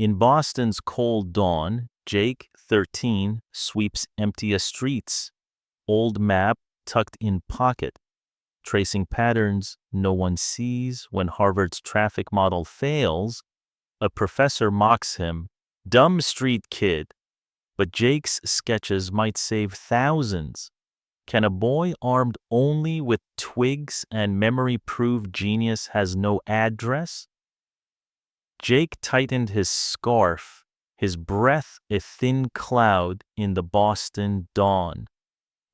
In Boston's cold dawn, Jake, 13, sweeps empty streets, old map tucked in pocket, tracing patterns no one sees. When Harvard's traffic model fails, a professor mocks him, "Dumb street kid." But Jake's sketches might save thousands. Can a boy armed only with twigs and memory prove genius has no address? Jake tightened his scarf, his breath a thin cloud in the Boston dawn.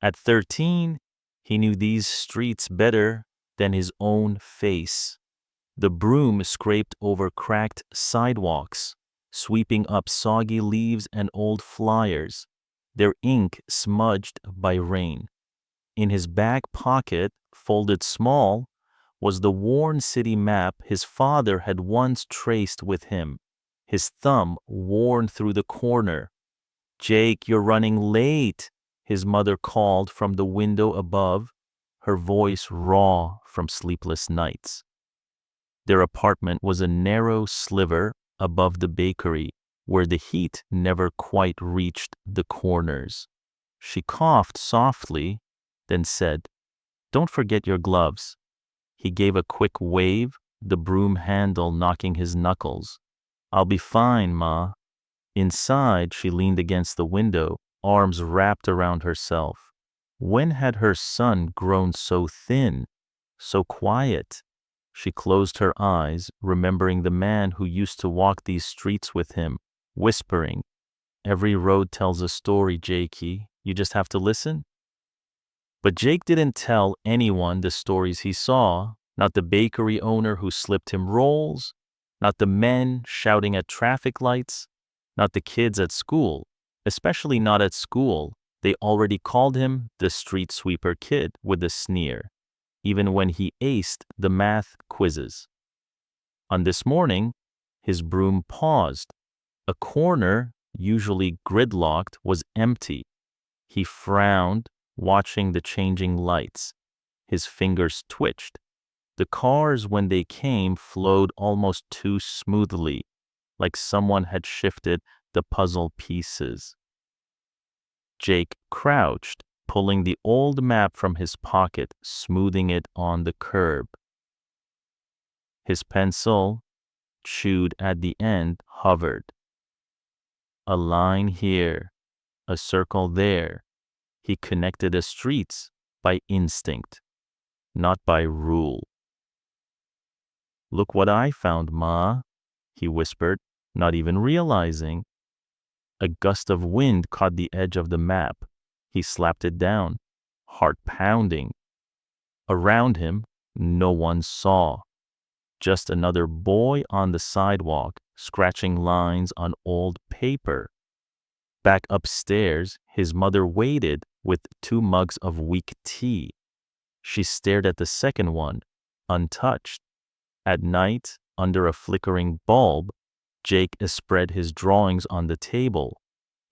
At 13, he knew these streets better than his own face. The broom scraped over cracked sidewalks, sweeping up soggy leaves and old flyers, their ink smudged by rain. In his back pocket, folded small, was the worn city map his father had once traced with him, his thumb worn through the corner. "Jake, you're running late," his mother called from the window above, her voice raw from sleepless nights. Their apartment was a narrow sliver above the bakery, where the heat never quite reached the corners. She coughed softly, then said, "Don't forget your gloves." He gave a quick wave, the broom handle knocking his knuckles. "I'll be fine, Ma." Inside, she leaned against the window, arms wrapped around herself. When had her son grown so thin, so quiet? She closed her eyes, remembering the man who used to walk these streets with him, whispering, "Every road tells a story, Jakey. You just have to listen." But Jake didn't tell anyone the stories he saw, not the bakery owner who slipped him rolls, not the men shouting at traffic lights, not the kids at school, especially not at school. They already called him the street sweeper kid with a sneer, even when he aced the math quizzes. On this morning, his broom paused. A corner, usually gridlocked, was empty. He frowned, watching the changing lights. His fingers twitched. The cars, when they came, flowed almost too smoothly, like someone had shifted the puzzle pieces. Jake crouched, pulling the old map from his pocket, smoothing it on the curb. His pencil, chewed at the end, hovered. A line here, a circle there. He connected the streets by instinct, not by rule. "Look what I found, Ma," he whispered, not even realizing. A gust of wind caught the edge of the map. He slapped it down, heart pounding. Around him, no one saw. Just another boy on the sidewalk, scratching lines on old paper. Back upstairs, his mother waited with 2 mugs of weak tea. She stared at the second one, untouched. At night, under a flickering bulb, Jake spread his drawings on the table.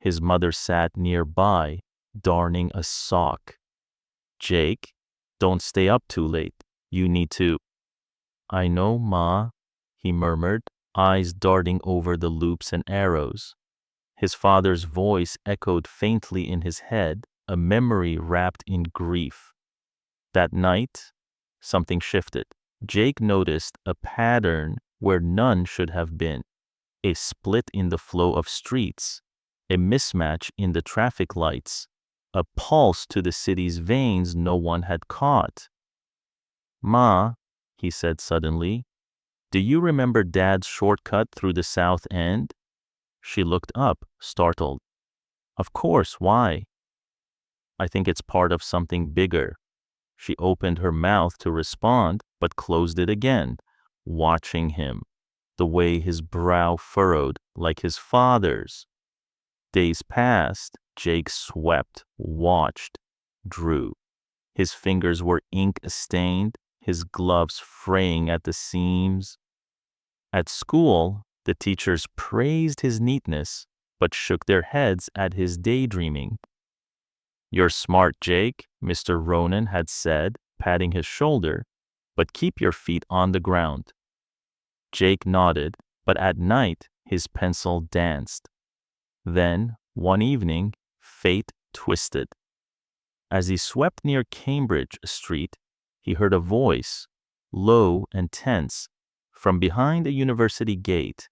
His mother sat nearby, darning a sock. "Jake, don't stay up too late. You need to." "I know, Ma," he murmured, eyes darting over the loops and arrows. His father's voice echoed faintly in his head, a memory wrapped in grief. That night, something shifted. Jake noticed a pattern where none should have been, a split in the flow of streets, a mismatch in the traffic lights, a pulse to the city's veins no one had caught. "Ma," he said suddenly, "do you remember Dad's shortcut through the South End?" She looked up, startled. "Of course, why?" "I think it's part of something bigger." She opened her mouth to respond, but closed it again, watching him, the way his brow furrowed like his father's. Days passed. Jake swept, watched, drew. His fingers were ink-stained, his gloves fraying at the seams. At school, the teachers praised his neatness, but shook their heads at his daydreaming. "You're smart, Jake," Mr. Ronan had said, patting his shoulder, "but keep your feet on the ground." Jake nodded, but at night His pencil danced. Then, one evening, fate twisted. As he swept near Cambridge Street, he heard a voice, low and tense, from behind a university gate.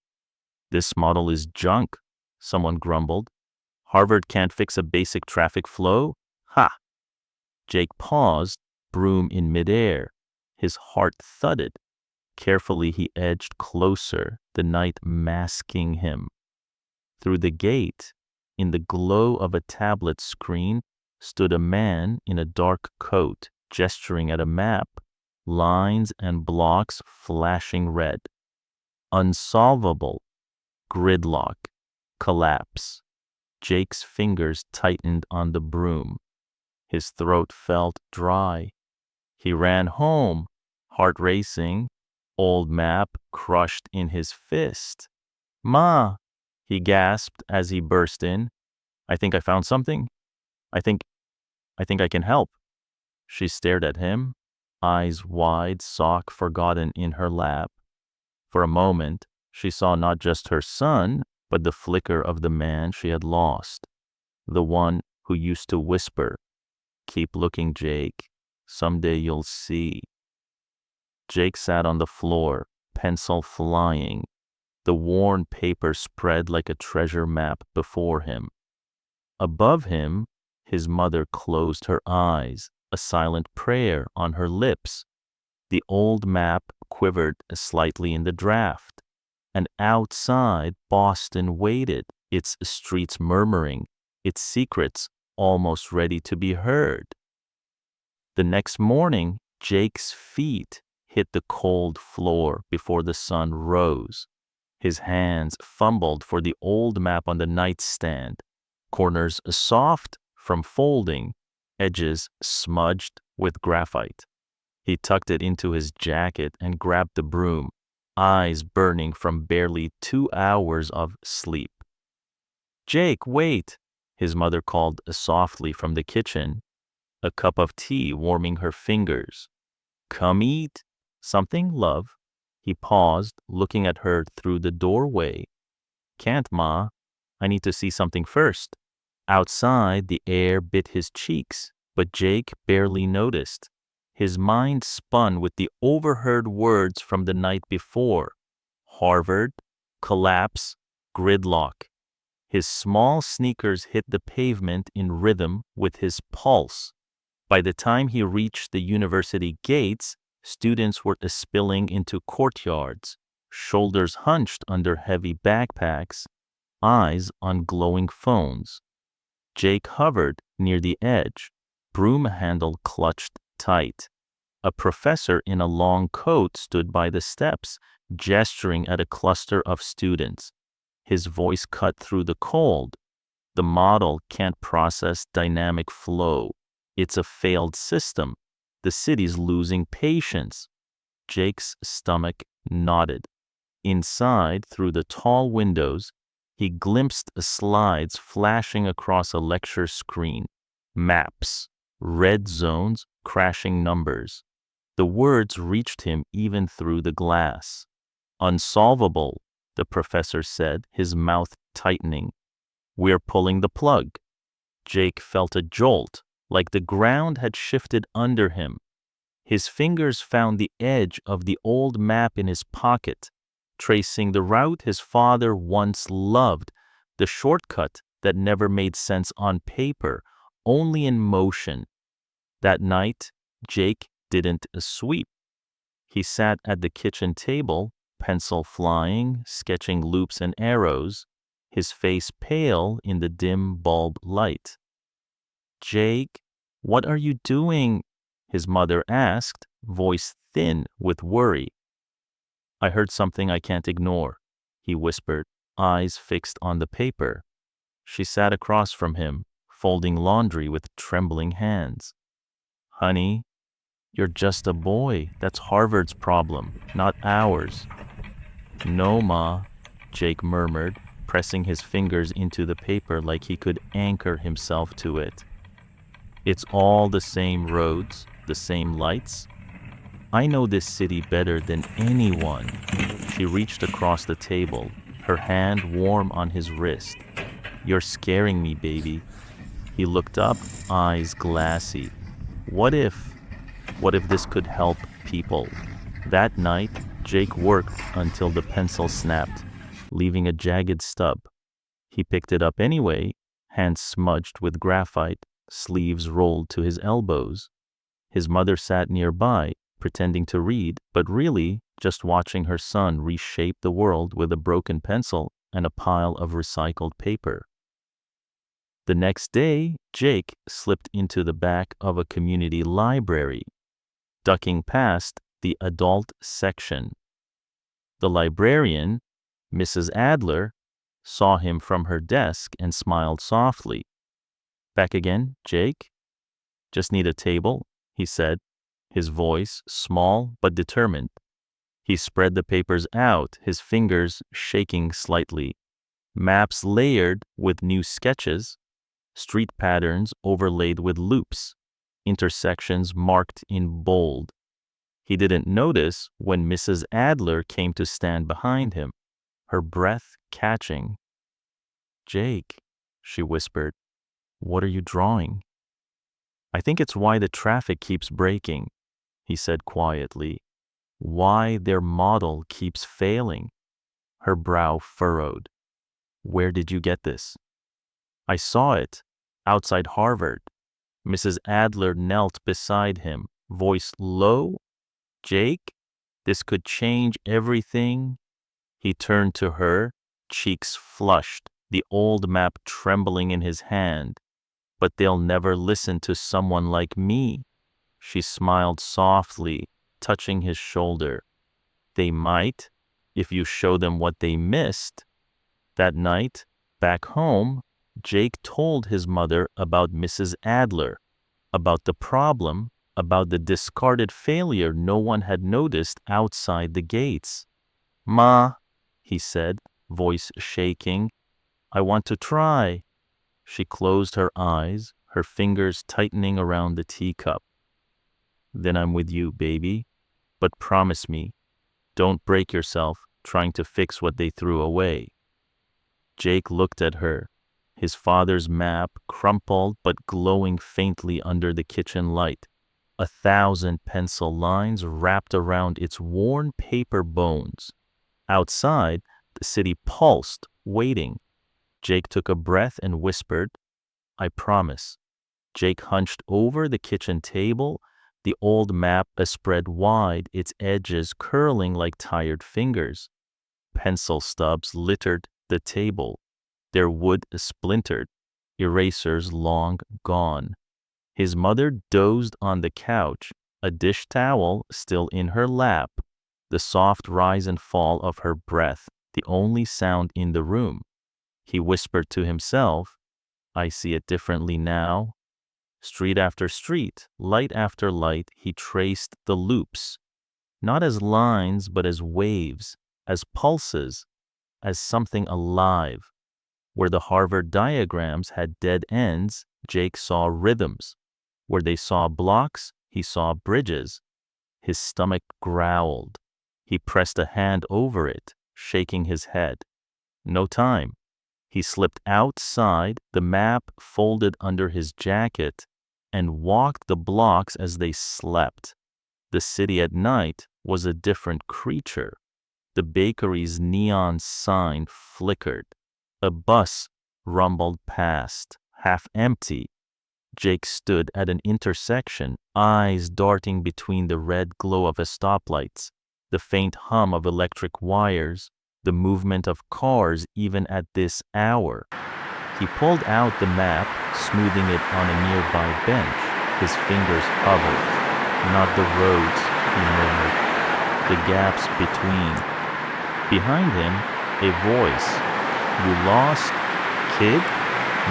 "This model is junk," someone grumbled. "Harvard can't fix a basic traffic flow? Ha!" Jake paused, broom in midair. His heart thudded. Carefully he edged closer, the night masking him. Through the gate, in the glow of a tablet screen, stood a man in a dark coat, gesturing at a map, lines and blocks flashing red. Unsolvable. Gridlock. Collapse. Jake's fingers tightened on the broom. His throat felt dry. He ran home, heart racing, old map crushed in his fist. "Ma," he gasped as he burst in. "I think I found something. I think I can help." She stared at him, eyes wide, sock forgotten in her lap. For a moment, she saw not just her son, but the flicker of the man she had lost. The one who used to whisper, "Keep looking, Jake. Someday you'll see." Jake sat on the floor, pencil flying, the worn paper spread like a treasure map before him. Above him, his mother closed her eyes, a silent prayer on her lips. The old map quivered slightly in the draft, and outside Boston waited, its streets murmuring, its secrets almost ready to be heard. The next morning, Jake's feet hit the cold floor before the sun rose. His hands fumbled for the old map on the nightstand, corners soft from folding, edges smudged with graphite. He tucked it into his jacket and grabbed the broom, eyes burning from barely 2 hours of sleep. "Jake, wait," his mother called softly from the kitchen, a cup of tea warming her fingers. "Come eat." "Something, love?" He paused, looking at her through the doorway. "Can't, Ma. I need to see something first." Outside, the air bit his cheeks, but Jake barely noticed. His mind spun with the overheard words from the night before. Harvard, collapse, gridlock. His small sneakers hit the pavement in rhythm with his pulse. By the time he reached the university gates, students were spilling into courtyards, shoulders hunched under heavy backpacks, eyes on glowing phones. Jake hovered near the edge, broom handle clutched tight. A professor in a long coat stood by the steps, gesturing at a cluster of students. His voice cut through the cold. "The model can't process dynamic flow. It's a failed system. The city's losing patience." Jake's stomach nodded. Inside, through the tall windows, he glimpsed slides flashing across a lecture screen. Maps, red zones, crashing numbers. The words reached him even through the glass. "Unsolvable," the professor said, his mouth tightening. "We're pulling the plug." Jake felt a jolt, like the ground had shifted under him. His fingers found the edge of the old map in his pocket, tracing the route his father once loved, the shortcut that never made sense on paper, only in motion. That night, Jake didn't sweep. He sat at the kitchen table, pencil flying, sketching loops and arrows, his face pale in the dim bulb light. "Jake, what are you doing?" his mother asked, voice thin with worry. "I heard something I can't ignore," he whispered, eyes fixed on the paper. She sat across from him, folding laundry with trembling hands. "Honey, you're just a boy. That's Harvard's problem, not ours." "No, Ma," Jake murmured, pressing his fingers into the paper like he could anchor himself to it. "It's all the same roads, the same lights. I know this city better than anyone." She reached across the table, her hand warm on his wrist. "You're scaring me, baby." He looked up, eyes glassy. What if? What if this could help people? That night, Jake worked until the pencil snapped, leaving a jagged stub. He picked it up anyway, hands smudged with graphite, sleeves rolled to his elbows. His mother sat nearby, pretending to read, but really just watching her son reshape the world with a broken pencil and a pile of recycled paper. The next day, Jake slipped into the back of a community library, ducking past the adult section. The librarian, Mrs. Adler, saw him from her desk and smiled softly. "Back again, Jake?" "Just need a table," he said, his voice small but determined. He spread the papers out, his fingers shaking slightly. Maps layered with new sketches, street patterns overlaid with loops, intersections marked in bold. He didn't notice when Mrs. Adler came to stand behind him, her breath catching. "Jake," she whispered, "what are you drawing?" "I think it's why the traffic keeps breaking," he said quietly. "Why their model keeps failing." Her brow furrowed. "Where did you get this?" "I saw it, outside Harvard." Mrs. Adler knelt beside him, voice low. "Jake, this could change everything." He turned to her, cheeks flushed, the old map trembling in his hand. "But they'll never listen to someone like me." She smiled softly, touching his shoulder. "They might, if you show them what they missed." That night, back home, Jake told his mother about Mrs. Adler, about the problem, about the discarded failure no one had noticed outside the gates. "Ma," he said, voice shaking, "I want to try." She closed her eyes, her fingers tightening around the teacup. "Then I'm with you, baby. But promise me, don't break yourself trying to fix what they threw away." Jake looked at her, his father's map crumpled but glowing faintly under the kitchen light. 1,000 pencil lines wrapped around its worn paper bones. Outside, the city pulsed, waiting. Jake took a breath and whispered, "I promise." Jake hunched over the kitchen table, the old map spread wide, its edges curling like tired fingers. Pencil stubs littered the table, their wood splintered, erasers long gone. His mother dozed on the couch, a dish towel still in her lap, the soft rise and fall of her breath, the only sound in the room. He whispered to himself, "I see it differently now." Street after street, light after light, he traced the loops, not as lines but as waves, as pulses, as something alive. Where the Harvard diagrams had dead ends, Jake saw rhythms. Where they saw blocks, he saw bridges. His stomach growled. He pressed a hand over it, shaking his head. No time. He slipped outside, the map folded under his jacket, and walked the blocks as they slept. The city at night was a different creature. The bakery's neon sign flickered. A bus rumbled past, half empty. Jake stood at an intersection, eyes darting between the red glow of stoplights, the faint hum of electric wires, the movement of cars even at this hour. He pulled out the map, smoothing it on a nearby bench. His fingers hovered. "Not the roads," he murmured. "The gaps between." Behind him, a voice. "You lost, kid?"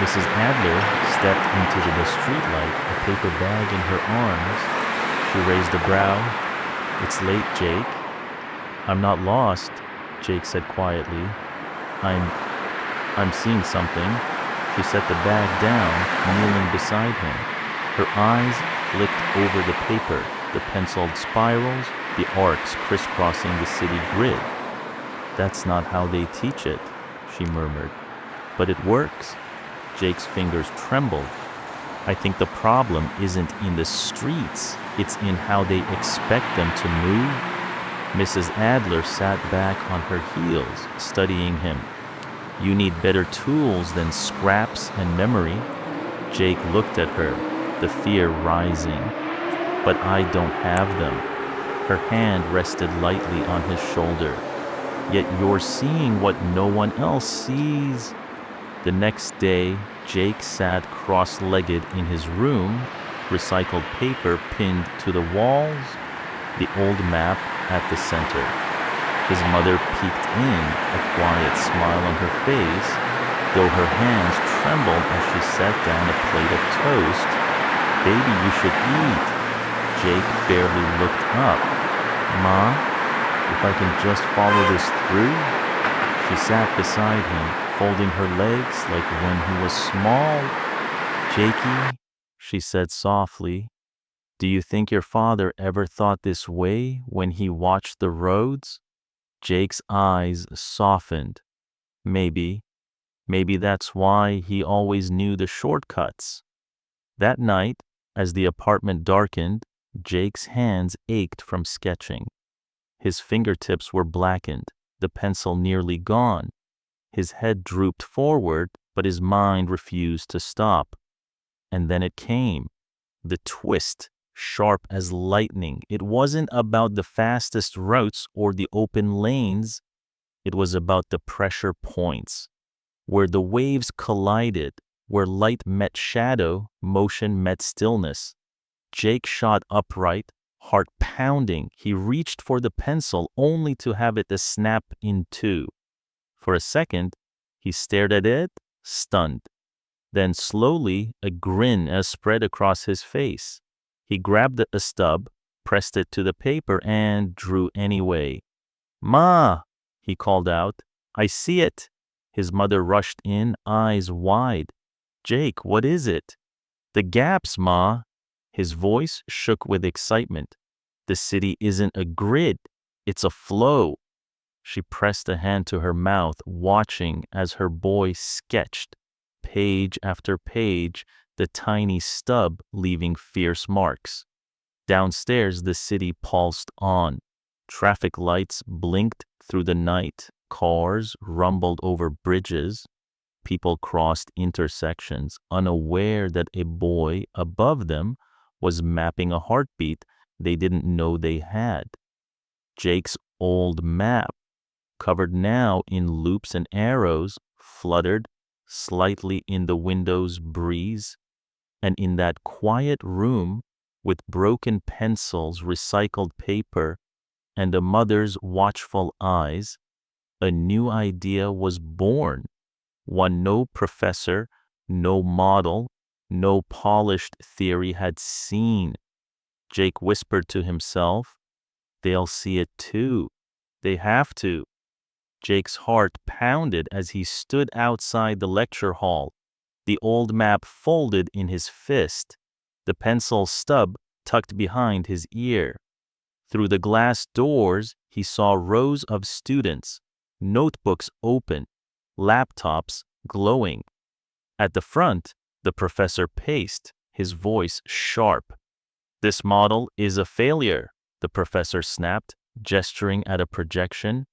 Mrs. Adler stepped into the streetlight, a paper bag in her arms. She raised a brow. "It's late, Jake." "I'm not lost," Jake said quietly. I'm seeing something." She set the bag down, kneeling beside him. Her eyes flicked over the paper, the penciled spirals, the arcs crisscrossing the city grid. That's not how they teach it, she murmured. But it works. Jake's fingers trembled. I think the problem isn't in the streets, it's in how they expect them to move. Mrs. Adler sat back on her heels, studying him. You need better tools than scraps and memory. Jake looked at her, the fear rising. But I don't have them. Her hand rested lightly on his shoulder. Yet you're seeing what no one else sees. The next day, Jake sat cross-legged in his room, recycled paper pinned to the walls, the old map at the center. His mother peeked in, a quiet smile on her face, though her hands trembled as she set down a plate of toast. Baby, you should eat. Jake barely looked up. Ma, if I can just follow this through? She sat beside him, folding her legs like when he was small. Jakey, she said softly, do you think your father ever thought this way when he watched the roads? Jake's eyes softened. Maybe that's why he always knew the shortcuts. That night, as the apartment darkened, Jake's hands ached from sketching. His fingertips were blackened, the pencil nearly gone. His head drooped forward, but his mind refused to stop. And then it came. The twist, sharp as lightning. It wasn't about the fastest routes or the open lanes. It was about the pressure points, where the waves collided, where light met shadow, motion met stillness. Jake shot upright, heart pounding. He reached for the pencil only to have it snap in two. For a second, he stared at it, stunned. Then slowly, a grin spread across his face. He grabbed a stub, pressed it to the paper, and drew anyway. Ma, he called out, I see it. His mother rushed in, eyes wide. Jake, what is it? The gaps, Ma. His voice shook with excitement. The city isn't a grid, it's a flow. She pressed a hand to her mouth, watching as her boy sketched, page after page, the tiny stub leaving fierce marks. Downstairs, the city pulsed on. Traffic lights blinked through the night. Cars rumbled over bridges. People crossed intersections, unaware that a boy above them was mapping a heartbeat they didn't know they had. Jake's old map, covered now in loops and arrows, fluttered slightly in the window's breeze. And in that quiet room, with broken pencils, recycled paper, and a mother's watchful eyes, a new idea was born. One no professor, no model, no polished theory had seen. Jake whispered to himself, they'll see it too. They have to. Jake's heart pounded as he stood outside the lecture hall, the old map folded in his fist, the pencil stub tucked behind his ear. Through the glass doors, he saw rows of students, notebooks open, laptops glowing. At the front, the professor paced, his voice sharp. This model is a failure, the professor snapped, gesturing at a projection.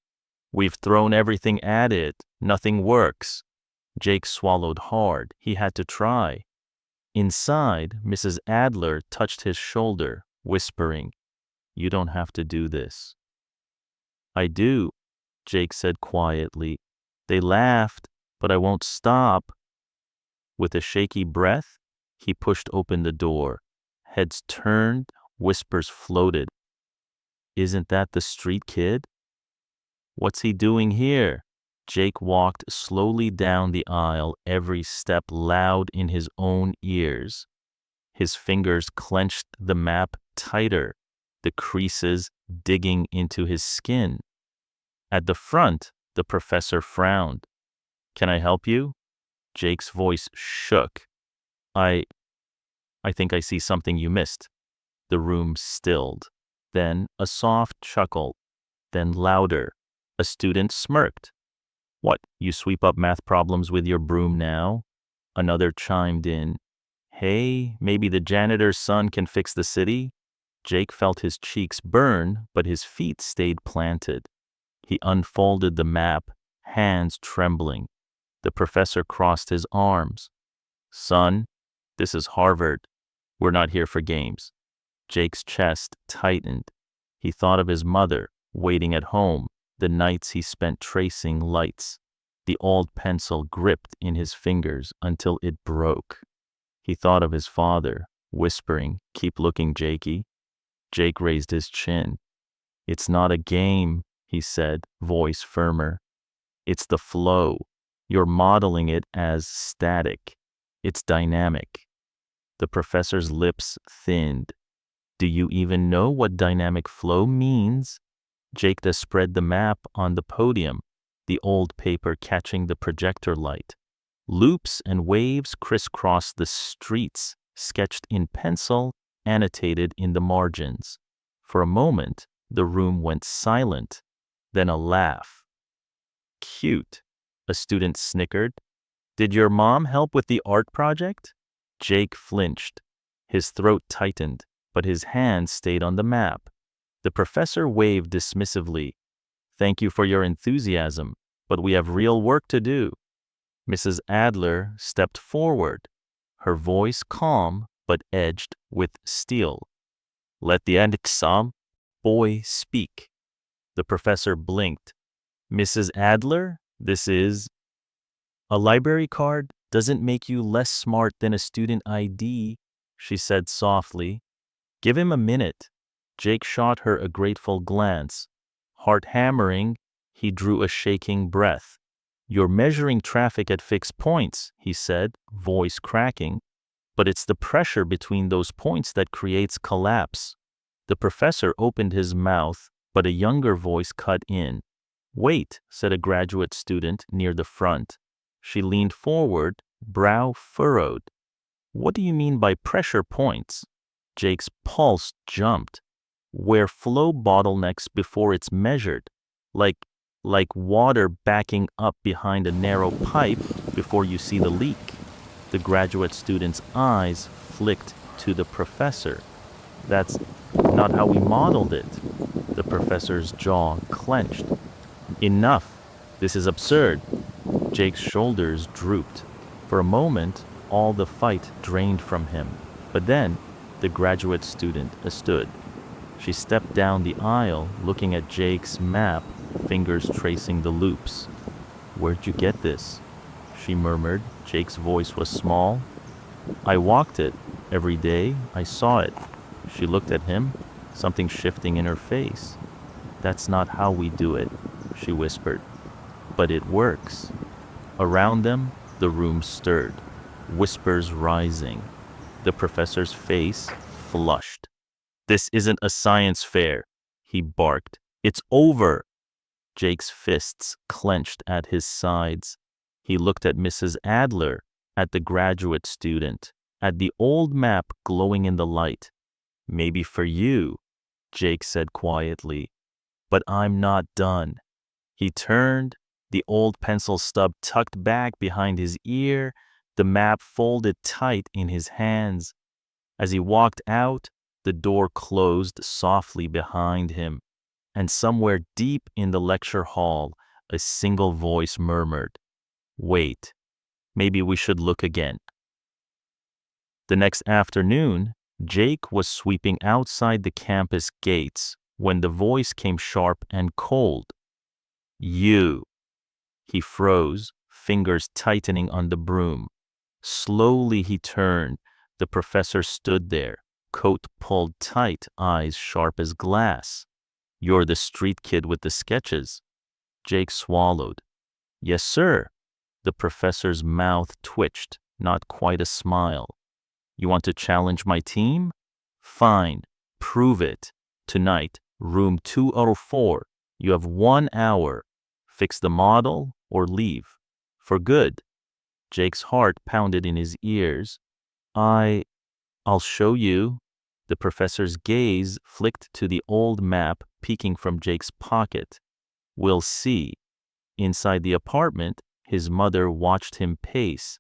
We've thrown everything at it. Nothing works. Jake swallowed hard. He had to try. Inside, Mrs. Adler touched his shoulder, whispering, You don't have to do this. I do, Jake said quietly. They laughed, but I won't stop. With a shaky breath, he pushed open the door. Heads turned, whispers floated. Isn't that the street kid? What's he doing here? Jake walked slowly down the aisle, every step loud in his own ears. His fingers clenched the map tighter, the creases digging into his skin. At the front, the professor frowned. Can I help you? Jake's voice shook. I think I see something you missed. The room stilled. Then a soft chuckle. Then louder. A student smirked. What, you sweep up math problems with your broom now? Another chimed in. Hey, maybe the janitor's son can fix the city? Jake felt his cheeks burn, but his feet stayed planted. He unfolded the map, hands trembling. The professor crossed his arms. Son, this is Harvard. We're not here for games. Jake's chest tightened. He thought of his mother, waiting at home, the nights he spent tracing lights. The old pencil gripped in his fingers until it broke. He thought of his father, whispering, "Keep looking, Jakey." Jake raised his chin. "It's not a game," he said, voice firmer. "It's the flow. You're modeling it as static. It's dynamic." The professor's lips thinned. "Do you even know what dynamic flow means?" Jake spread the map on the podium, the old paper catching the projector light. Loops and waves crisscrossed the streets, sketched in pencil, annotated in the margins. For a moment, the room went silent, then a laugh. "Cute," a student snickered. "Did your mom help with the art project?" Jake flinched. His throat tightened, but his hand stayed on the map. The professor waved dismissively. "Thank you for your enthusiasm, but we have real work to do." Mrs. Adler stepped forward, her voice calm but edged with steel. "Let the exam boy speak." The professor blinked. "Mrs. Adler, this is—" "A library card doesn't make you less smart than a student ID," she said softly. "Give him a minute." Jake shot her a grateful glance. Heart hammering, he drew a shaking breath. "You're measuring traffic at fixed points," he said, voice cracking. "But it's the pressure between those points that creates collapse." The professor opened his mouth, but a younger voice cut in. "Wait," said a graduate student near the front. She leaned forward, brow furrowed. "What do you mean by pressure points?" Jake's pulse jumped. "Where flow bottlenecks before it's measured. Like water backing up behind a narrow pipe before you see the leak." The graduate student's eyes flicked to the professor. "That's not how we modeled it." The professor's jaw clenched. "Enough. This is absurd." Jake's shoulders drooped. For a moment, all the fight drained from him. But then, the graduate student stood. She stepped down the aisle, looking at Jake's map, fingers tracing the loops. "Where'd you get this?" she murmured. Jake's voice was small. "I walked it. Every day, I saw it." She looked at him, something shifting in her face. "That's not how we do it," she whispered. "But it works." Around them, the room stirred, whispers rising. The professor's face flushed. "This isn't a science fair," he barked. "It's over." Jake's fists clenched at his sides. He looked at Mrs. Adler, at the graduate student, at the old map glowing in the light. "Maybe for you," Jake said quietly, "but I'm not done." He turned, the old pencil stub tucked back behind his ear, the map folded tight in his hands. As he walked out, the door closed softly behind him, and somewhere deep in the lecture hall, a single voice murmured, "Wait, maybe we should look again." The next afternoon, Jake was sweeping outside the campus gates when the voice came sharp and cold. "You." He froze, fingers tightening on the broom. Slowly he turned. The professor stood there, coat pulled tight, eyes sharp as glass. "You're the street kid with the sketches." Jake swallowed. "Yes, sir." The professor's mouth twitched, not quite a smile. "You want to challenge my team? Fine, prove it. Tonight, room 204. You have 1 hour. Fix the model or leave. For good." Jake's heart pounded in his ears. I'll show you." The professor's gaze flicked to the old map peeking from Jake's pocket. We'll see. Inside the apartment, his mother watched him pace.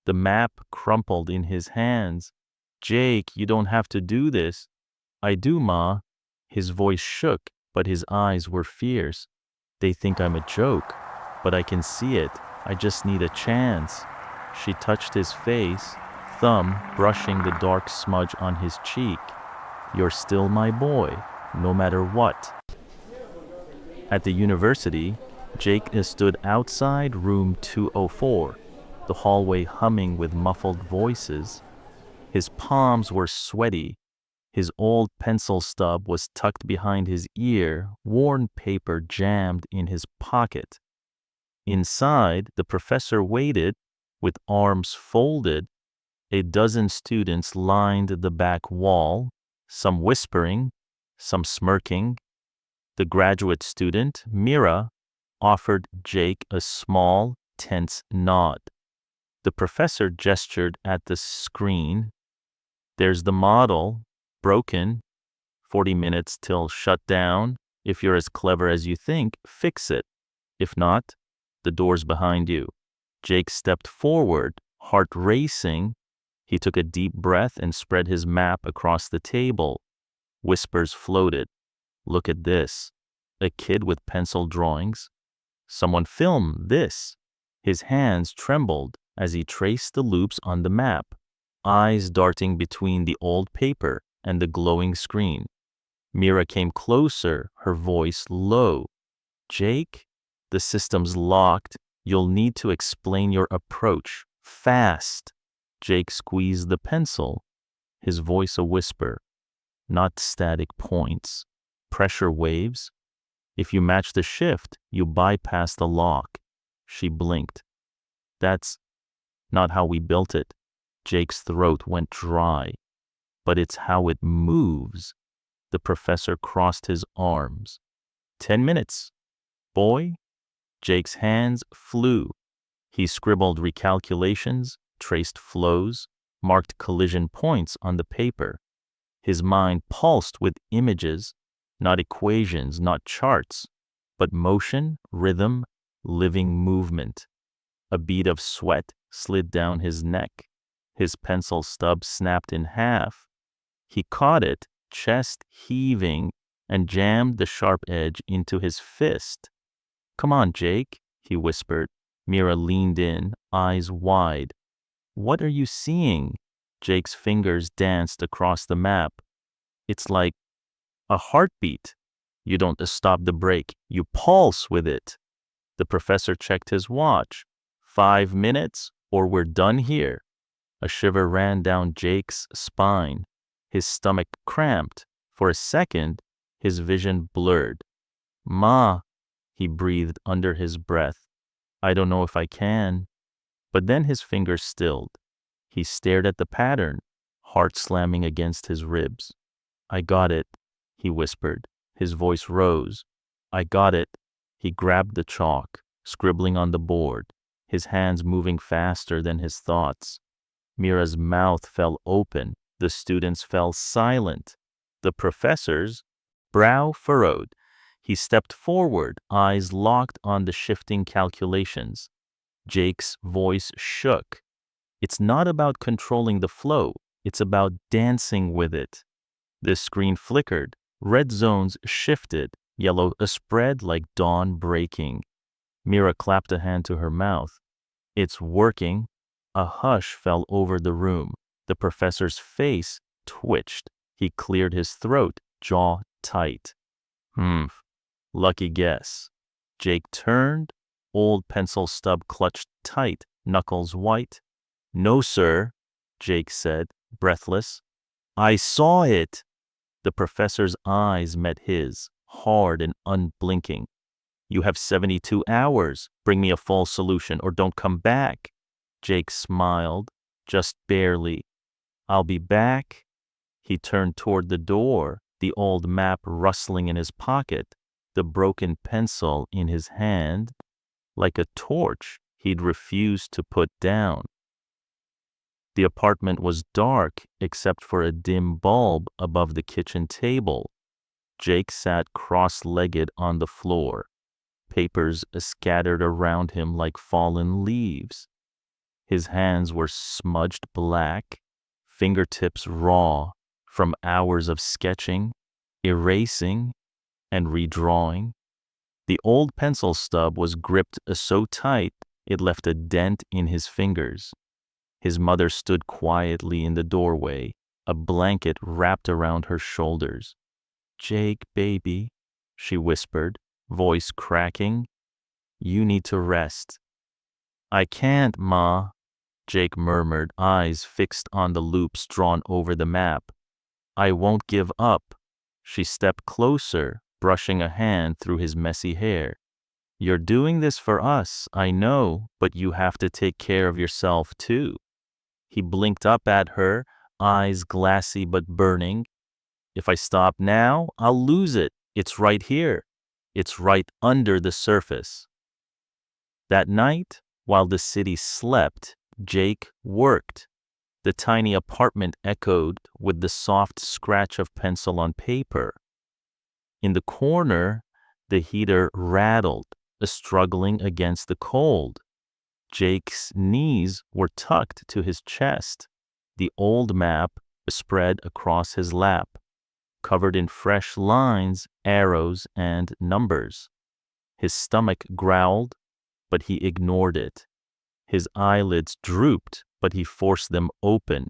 The map crumpled in his hands. Jake, you don't have to do this. I do, Ma. His voice shook, but his eyes were fierce. They think I'm a joke, but I can see it. I just need a chance. She touched his face, thumb brushing the dark smudge on his cheek. You're still my boy, no matter what. At the university, Jake stood outside room 204, the hallway humming with muffled voices. His palms were sweaty. His old pencil stub was tucked behind his ear, worn paper jammed in his pocket. Inside, the professor waited, with arms folded. A dozen students lined the back wall, some whispering, some smirking. The graduate student, Mira, offered Jake a small, tense nod. The professor gestured at the screen. There's the model, broken. 40 minutes till shutdown. If you're as clever as you think, fix it. If not, the door's behind you. Jake stepped forward, heart racing. He took a deep breath and spread his map across the table. Whispers floated. Look at this. A kid with pencil drawings. Someone film this. His hands trembled as he traced the loops on the map, eyes darting between the old paper and the glowing screen. Mira came closer, her voice low. Jake, the system's locked. You'll need to explain your approach. Fast. Jake squeezed the pencil, his voice a whisper. Not static points. Pressure waves. If you match the shift, you bypass the lock. She blinked. That's not how we built it. Jake's throat went dry. But it's how it moves. The professor crossed his arms. 10 minutes. Boy? Jake's hands flew. He scribbled recalculations, traced flows, marked collision points on the paper. His mind pulsed with images, not equations, not charts, but motion, rhythm, living movement. A bead of sweat slid down his neck. His pencil stub snapped in half. He caught it, chest heaving, and jammed the sharp edge into his fist. Come on, Jake, he whispered. Mira leaned in, eyes wide. What are you seeing? Jake's fingers danced across the map. It's like a heartbeat. You don't stop the break, you pulse with it. The professor checked his watch. 5 minutes, or we're done here. A shiver ran down Jake's spine. His stomach cramped. For a second, his vision blurred. Ma, he breathed under his breath. I don't know if I can. But then his fingers stilled. He stared at the pattern, heart slamming against his ribs. I got it, he whispered. His voice rose. I got it. He grabbed the chalk, scribbling on the board, his hands moving faster than his thoughts. Mira's mouth fell open. The students fell silent. The professor's brow furrowed. He stepped forward, eyes locked on the shifting calculations. Jake's voice shook. It's not about controlling the flow. It's about dancing with it. The screen flickered. Red zones shifted. Yellow spread like dawn breaking. Mira clapped a hand to her mouth. It's working. A hush fell over the room. The professor's face twitched. He cleared his throat, jaw tight. Lucky guess. Jake turned, old pencil stub clutched tight, knuckles white. No, sir, Jake said, breathless. I saw it. The professor's eyes met his, hard and unblinking. You have 72 hours. Bring me a full solution or don't come back. Jake smiled, just barely. I'll be back. He turned toward the door, the old map rustling in his pocket, the broken pencil in his hand, like a torch he'd refused to put down. The apartment was dark except for a dim bulb above the kitchen table. Jake sat cross-legged on the floor. papers scattered around him like fallen leaves. His hands were smudged black, fingertips raw from hours of sketching, erasing, and redrawing. The old pencil stub was gripped so tight it left a dent in his fingers. His mother stood quietly in the doorway, a blanket wrapped around her shoulders. "Jake, baby," she whispered, voice cracking, "you need to rest." "I can't, Ma," Jake murmured, eyes fixed on the loops drawn over the map. "I won't give up." She stepped closer, brushing a hand through his messy hair. "You're doing this for us, I know, but you have to take care of yourself too." He blinked up at her, eyes glassy but burning. "If I stop now, I'll lose it. It's right here. It's right under the surface." That night, while the city slept, Jake worked. The tiny apartment echoed with the soft scratch of pencil on paper. In the corner, the heater rattled, struggling against the cold. Jake's knees were tucked to his chest, the old map spread across his lap, covered in fresh lines, arrows, and numbers. His stomach growled, but he ignored it. His eyelids drooped, but he forced them open.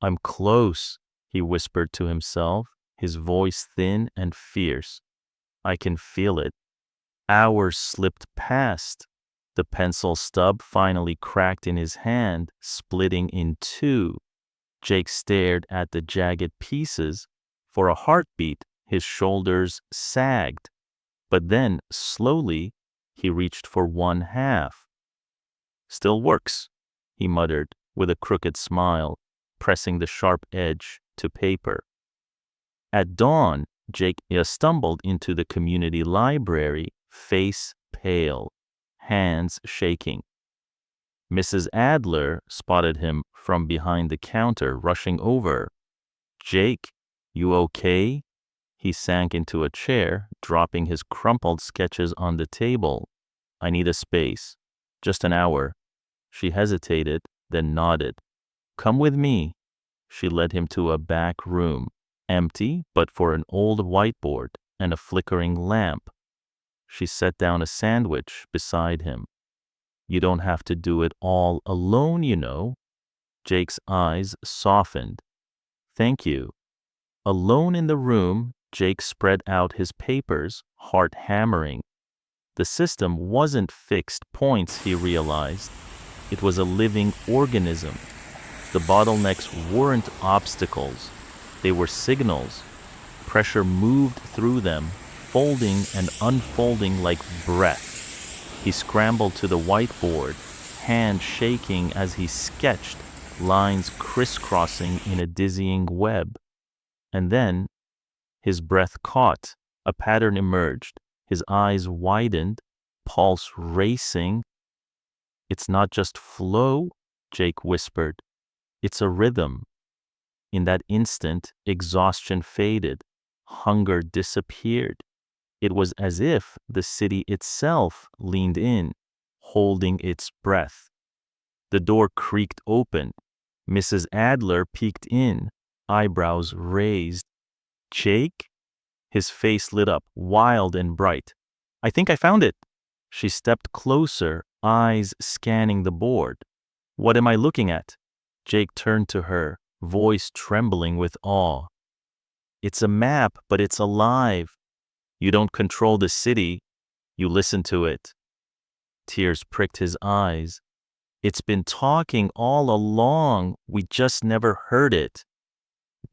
"I'm close," he whispered to himself, his voice thin and fierce. "I can feel it." Hours slipped past. The pencil stub finally cracked in his hand, splitting in two. Jake stared at the jagged pieces. For a heartbeat, his shoulders sagged. But then, slowly, he reached for one half. "Still works," he muttered with a crooked smile, pressing the sharp edge to paper. At dawn, Jake stumbled into the community library, face pale, hands shaking. Mrs. Adler spotted him from behind the counter, rushing over. "Jake, you okay?" He sank into a chair, dropping his crumpled sketches on the table. "I need a space. Just an hour." She hesitated, then nodded. "Come with me." She led him to a back room, empty but for an old whiteboard and a flickering lamp. She set down a sandwich beside him. "You don't have to do it all alone, you know." Jake's eyes softened. "Thank you." Alone in the room, Jake spread out his papers, heart hammering. The system wasn't fixed points, he realized. It was a living organism. The bottlenecks weren't obstacles. They were signals. Pressure moved through them, folding and unfolding like breath. He scrambled to the whiteboard, hand shaking as he sketched, lines crisscrossing in a dizzying web. And then, his breath caught, a pattern emerged, his eyes widened, pulse racing. "It's not just flow," Jake whispered. "It's a rhythm." In that instant, exhaustion faded, hunger disappeared. It was as if the city itself leaned in, holding its breath. The door creaked open. Mrs. Adler peeked in, eyebrows raised. "Jake?" His face lit up, wild and bright. "I think I found it." She stepped closer, eyes scanning the board. "What am I looking at?" Jake turned to her, voice trembling with awe. "It's a map, but it's alive. You don't control the city, you listen to it." Tears pricked his eyes. "It's been talking all along, we just never heard it."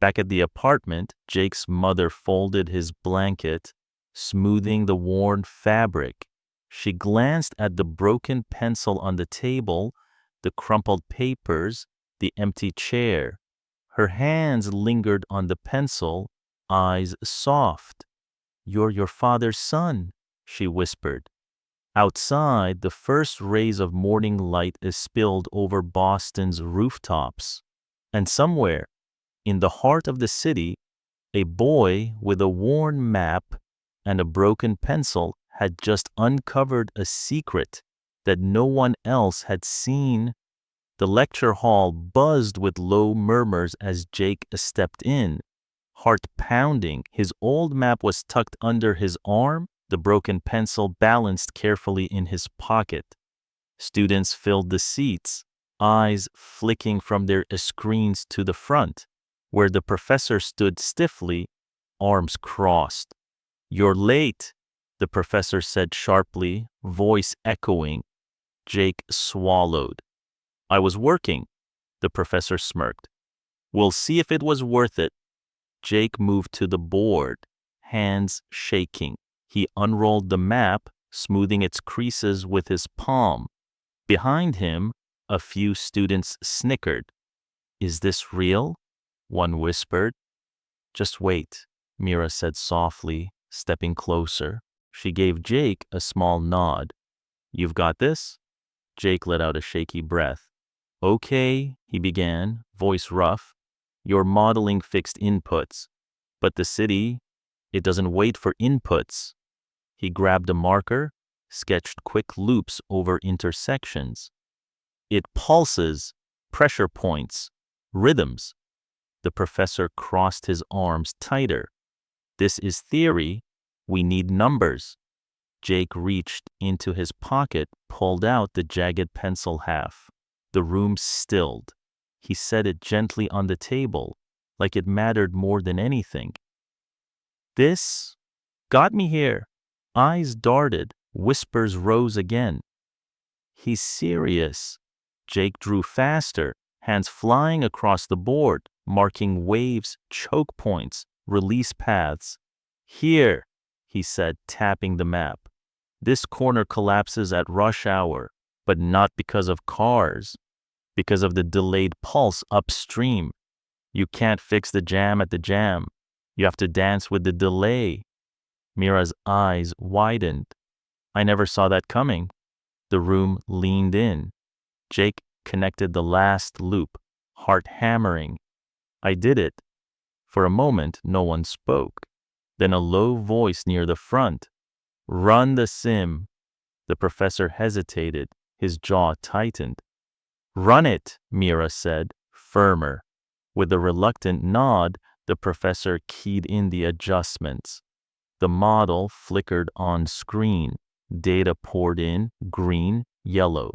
Back at the apartment, Jake's mother folded his blanket, smoothing the worn fabric. She glanced at the broken pencil on the table, the crumpled papers, the empty chair. Her hands lingered on the pencil, eyes soft. "You're your father's son," she whispered. Outside, the first rays of morning light spilled over Boston's rooftops. And somewhere, in the heart of the city, a boy with a worn map and a broken pencil had just uncovered a secret that no one else had seen. The lecture hall buzzed with low murmurs as Jake stepped in, heart pounding. His old map was tucked under his arm, the broken pencil balanced carefully in his pocket. Students filled the seats, eyes flicking from their screens to the front, where the professor stood stiffly, arms crossed. "You're late," the professor said sharply, voice echoing. Jake swallowed. "I was working," the professor smirked. "We'll see if it was worth it." Jake moved to the board, hands shaking. He unrolled the map, smoothing its creases with his palm. Behind him, a few students snickered. "Is this real?" one whispered. "Just wait," Mira said softly, stepping closer. She gave Jake a small nod. "You've got this?" Jake let out a shaky breath. "Okay," he began, voice rough. "You're modeling fixed inputs. But the city, it doesn't wait for inputs." He grabbed a marker, sketched quick loops over intersections. "It pulses, pressure points, rhythms." The professor crossed his arms tighter. "This is theory. We need numbers." Jake reached into his pocket, pulled out the jagged pencil half. The room stilled. He set it gently on the table, like it mattered more than anything. "This got me here." Eyes darted, whispers rose again. "He's serious." Jake drew faster, hands flying across the board, marking waves, choke points, release paths. "Here," he said, tapping the map. "This corner collapses at rush hour, but not because of cars, because of the delayed pulse upstream. You can't fix the jam at the jam. You have to dance with the delay." Mira's eyes widened. "I never saw that coming." The room leaned in. Jake connected the last loop, heart hammering. "I did it." For a moment, no one spoke. Then a low voice near the front. "Run the sim." The professor hesitated, his jaw tightened. "Run it," Mira said, firmer. With a reluctant nod, the professor keyed in the adjustments. The model flickered on screen. Data poured in, green, yellow.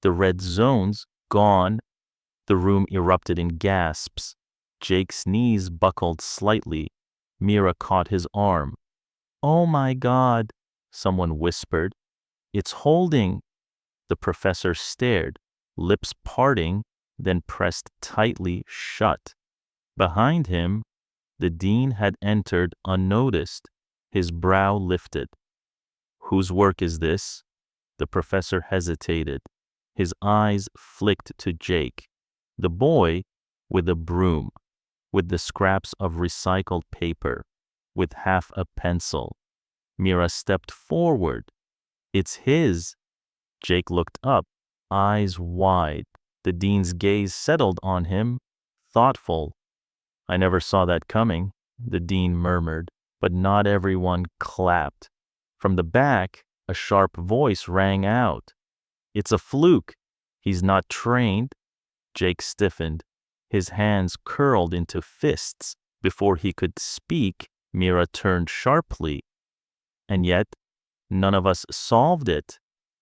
The red zones gone. The room erupted in gasps. Jake's knees buckled slightly. Mira caught his arm. "Oh my God," someone whispered. "It's holding." The professor stared, lips parting, then pressed tightly shut. Behind him, the dean had entered unnoticed, his brow lifted. "Whose work is this?" The professor hesitated. His eyes flicked to Jake, the boy with a broom, with the scraps of recycled paper, with half a pencil. Mira stepped forward. "It's his." Jake looked up, eyes wide. The dean's gaze settled on him, thoughtful. "I never saw that coming," the dean murmured, but not everyone clapped. From the back, a sharp voice rang out. "It's a fluke. He's not trained." Jake stiffened. His hands curled into fists. Before he could speak, Mira turned sharply. "And yet, none of us solved it."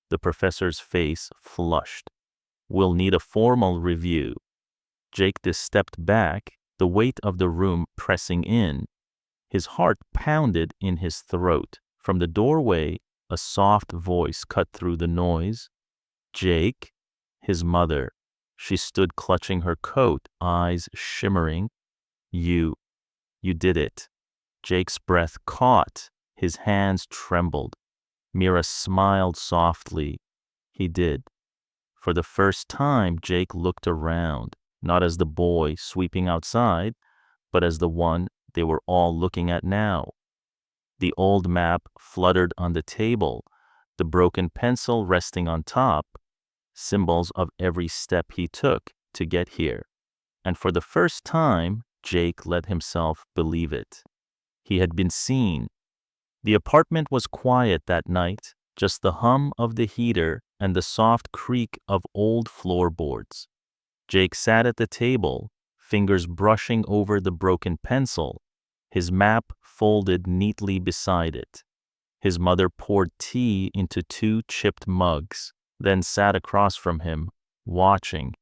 The professor's face flushed. "We'll need a formal review." Jake stepped back, the weight of the room pressing in. His heart pounded in his throat. From the doorway, a soft voice cut through the noise. "Jake?" His mother. She stood clutching her coat, eyes shimmering. You did it." Jake's breath caught. His hands trembled. Mira smiled softly. "He did." For the first time, Jake looked around, not as the boy sweeping outside, but as the one they were all looking at now. The old map fluttered on the table, the broken pencil resting on top, symbols of every step he took to get here. And for the first time, Jake let himself believe it. He had been seen. The apartment was quiet that night, just the hum of the heater and the soft creak of old floorboards. Jake sat at the table, fingers brushing over the broken pencil, his map folded neatly beside it. His mother poured tea into 2 chipped mugs, then sat across from him, watching.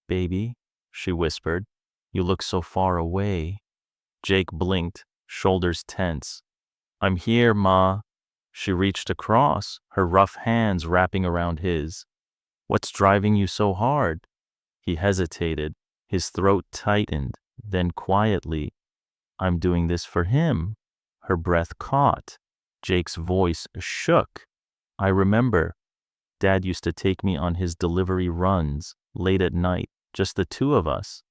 "Baby," she whispered, "you look so far away." Jake blinked, shoulders tense. "I'm here, Ma." She reached across, her rough hands wrapping around his. "What's driving you so hard?" He hesitated, his throat tightened, then quietly, "I'm doing this for him." Her breath caught. Jake's voice shook. "I remember. Dad used to take me on his delivery runs, late at night, just the 2 of us.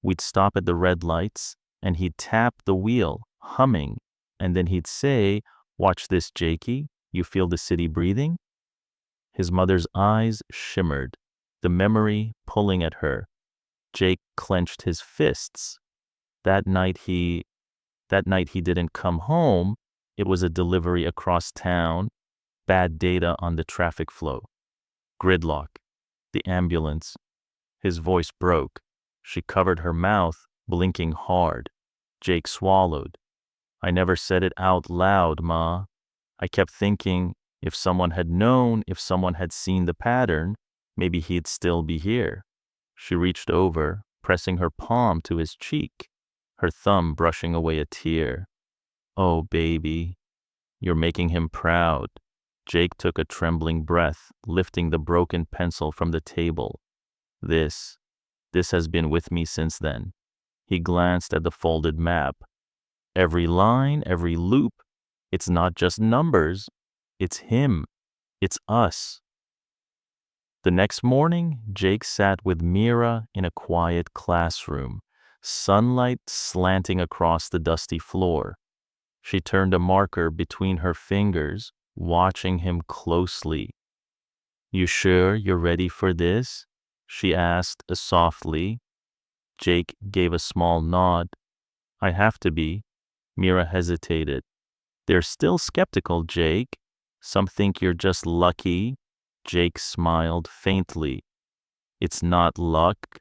We'd stop at the red lights, and he'd tap the wheel, humming, and then he'd say, 'Watch this, Jakey. You feel the city breathing?'" His mother's eyes shimmered, the memory pulling at her. Jake clenched his fists. That night he didn't come home. It was a delivery across town, bad data on the traffic flow. Gridlock, the ambulance. His voice broke. She covered her mouth, blinking hard. Jake swallowed. "I never said it out loud, Ma. I kept thinking, if someone had known, if someone had seen the pattern, maybe he'd still be here." She reached over, pressing her palm to his cheek, her thumb brushing away a tear. "Oh, baby, you're making him proud." Jake took a trembling breath, lifting the broken pencil from the table. This has been with me since then." He glanced at the folded map. "Every line, every loop, it's not just numbers. It's him. It's us." The next morning, Jake sat with Mira in a quiet classroom, sunlight slanting across the dusty floor. She turned a marker between her fingers, watching him closely. "You sure you're ready for this?" she asked softly. Jake gave a small nod. "I have to be." Mira hesitated. "They're still skeptical, Jake. Some think you're just lucky." Jake smiled faintly. "It's not luck."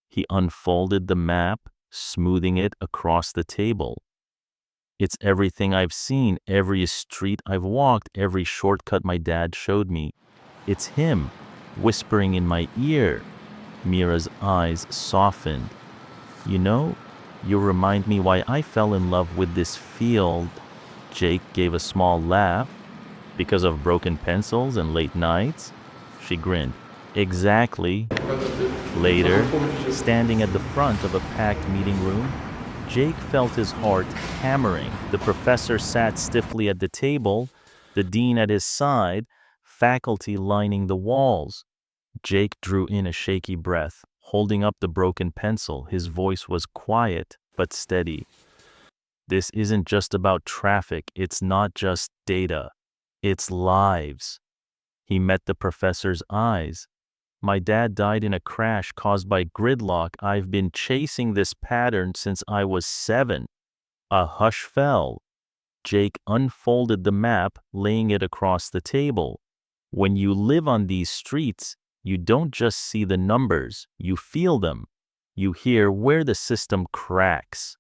He unfolded the map, smoothing it across the table. "It's everything I've seen, every street I've walked, every shortcut my dad showed me. It's him, whispering in my ear." Mira's eyes softened. "You know, you remind me why I fell in love with this field." Jake gave a small laugh. "Because of broken pencils and late nights?" She grinned. "Exactly." Later, standing at the front of a packed meeting room, Jake felt his heart hammering. The professor sat stiffly at the table, the dean at his side, faculty lining the walls. Jake drew in a shaky breath, holding up the broken pencil. His voice was quiet but steady. "This isn't just about traffic. It's not just data. It's lives." He met the professor's eyes. "My dad died in a crash caused by gridlock. I've been chasing this pattern since I was 7. A hush fell. Jake unfolded the map, laying it across the table. "When you live on these streets, you don't just see the numbers, you feel them. You hear where the system cracks."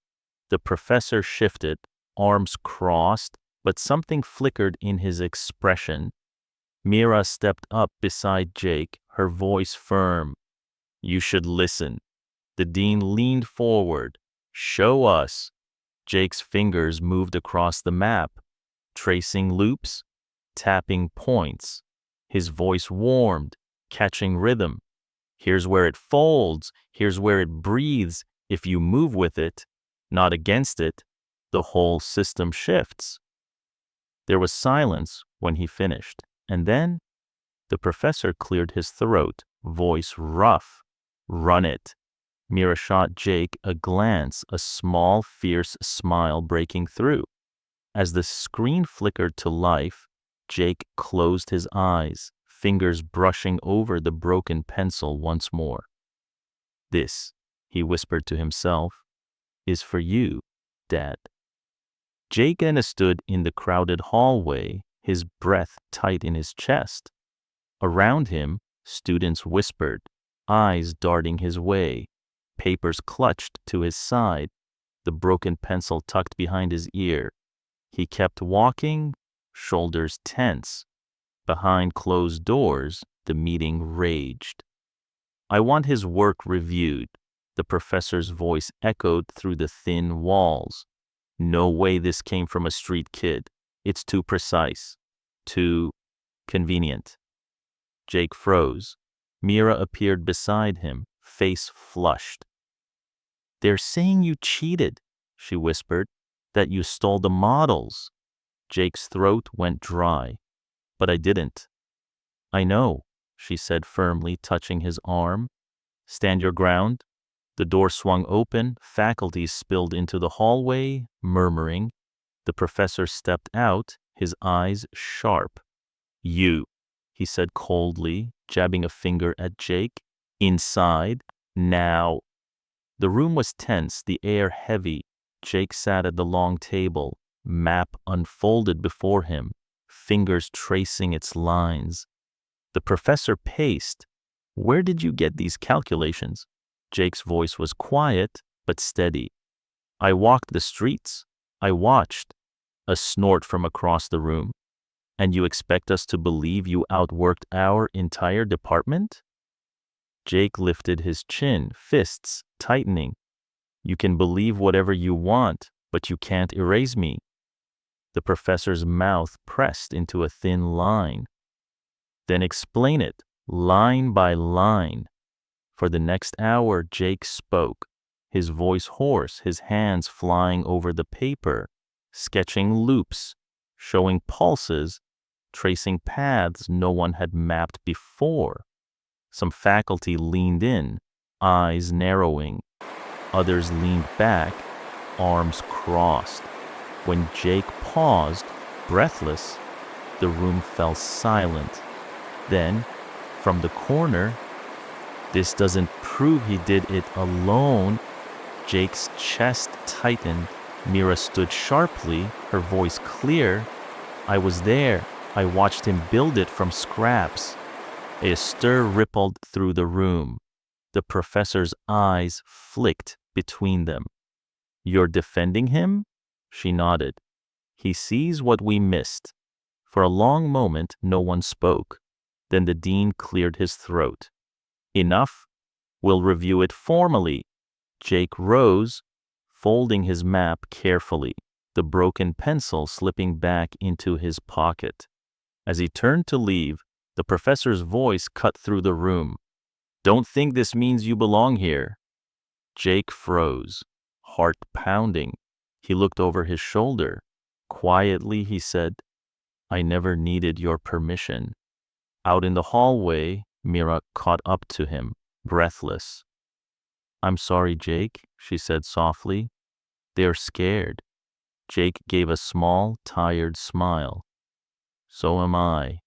The professor shifted, arms crossed, but something flickered in his expression. Mira stepped up beside Jake, her voice firm. "You should listen." The dean leaned forward. "Show us." Jake's fingers moved across the map, tracing loops, tapping points. His voice warmed, catching rhythm. "Here's where it folds. Here's where it breathes. If you move with it, not against it, the whole system shifts." There was silence when he finished, and then the professor cleared his throat, voice rough. "Run it." Mira shot Jake a glance, a small, fierce smile breaking through. As the screen flickered to life, Jake closed his eyes, fingers brushing over the broken pencil once more. "This," he whispered to himself, "is for you, Dad." Jake then stood in the crowded hallway, his breath tight in his chest. Around him, students whispered, eyes darting his way, papers clutched to his side, the broken pencil tucked behind his ear. He kept walking, shoulders tense. Behind closed doors, the meeting raged. "I want his work reviewed," the professor's voice echoed through the thin walls. "No way this came from a street kid. It's too precise. Too convenient." Jake froze. Mira appeared beside him, face flushed. "They're saying you cheated," she whispered, "that you stole the models." Jake's throat went dry. "But I didn't." "I know," she said firmly, touching his arm. "Stand your ground." The door swung open, faculty spilled into the hallway, murmuring. The professor stepped out, his eyes sharp. "You," he said coldly, jabbing a finger at Jake. "Inside, now." The room was tense, the air heavy. Jake sat at the long table, map unfolded before him, fingers tracing its lines. The professor paced. "Where did you get these calculations?" Jake's voice was quiet, but steady. "I walked the streets. I watched." A snort from across the room. "And you expect us to believe you outworked our entire department?" Jake lifted his chin, fists tightening. "You can believe whatever you want, but you can't erase me." The professor's mouth pressed into a thin line. "Then explain it, line by line." For the next hour, Jake spoke, his voice hoarse, his hands flying over the paper, sketching loops, showing pulses, tracing paths no one had mapped before. Some faculty leaned in, eyes narrowing. Others leaned back, arms crossed. When Jake paused, breathless, the room fell silent. Then, from the corner, "This doesn't prove he did it alone." Jake's chest tightened. Mira stood sharply, her voice clear. "I was there. I watched him build it from scraps." A stir rippled through the room. The professor's eyes flicked between them. "You're defending him?" She nodded. "He sees what we missed." For a long moment, no one spoke. Then the dean cleared his throat. "Enough. We'll review it formally." Jake rose, folding his map carefully, the broken pencil slipping back into his pocket. As he turned to leave, the professor's voice cut through the room. "Don't think this means you belong here." Jake froze, heart pounding. He looked over his shoulder. Quietly, he said, "I never needed your permission." Out in the hallway, Mira caught up to him, breathless. "I'm sorry, Jake," she said softly. "They're scared." Jake gave a small, tired smile. "So am I."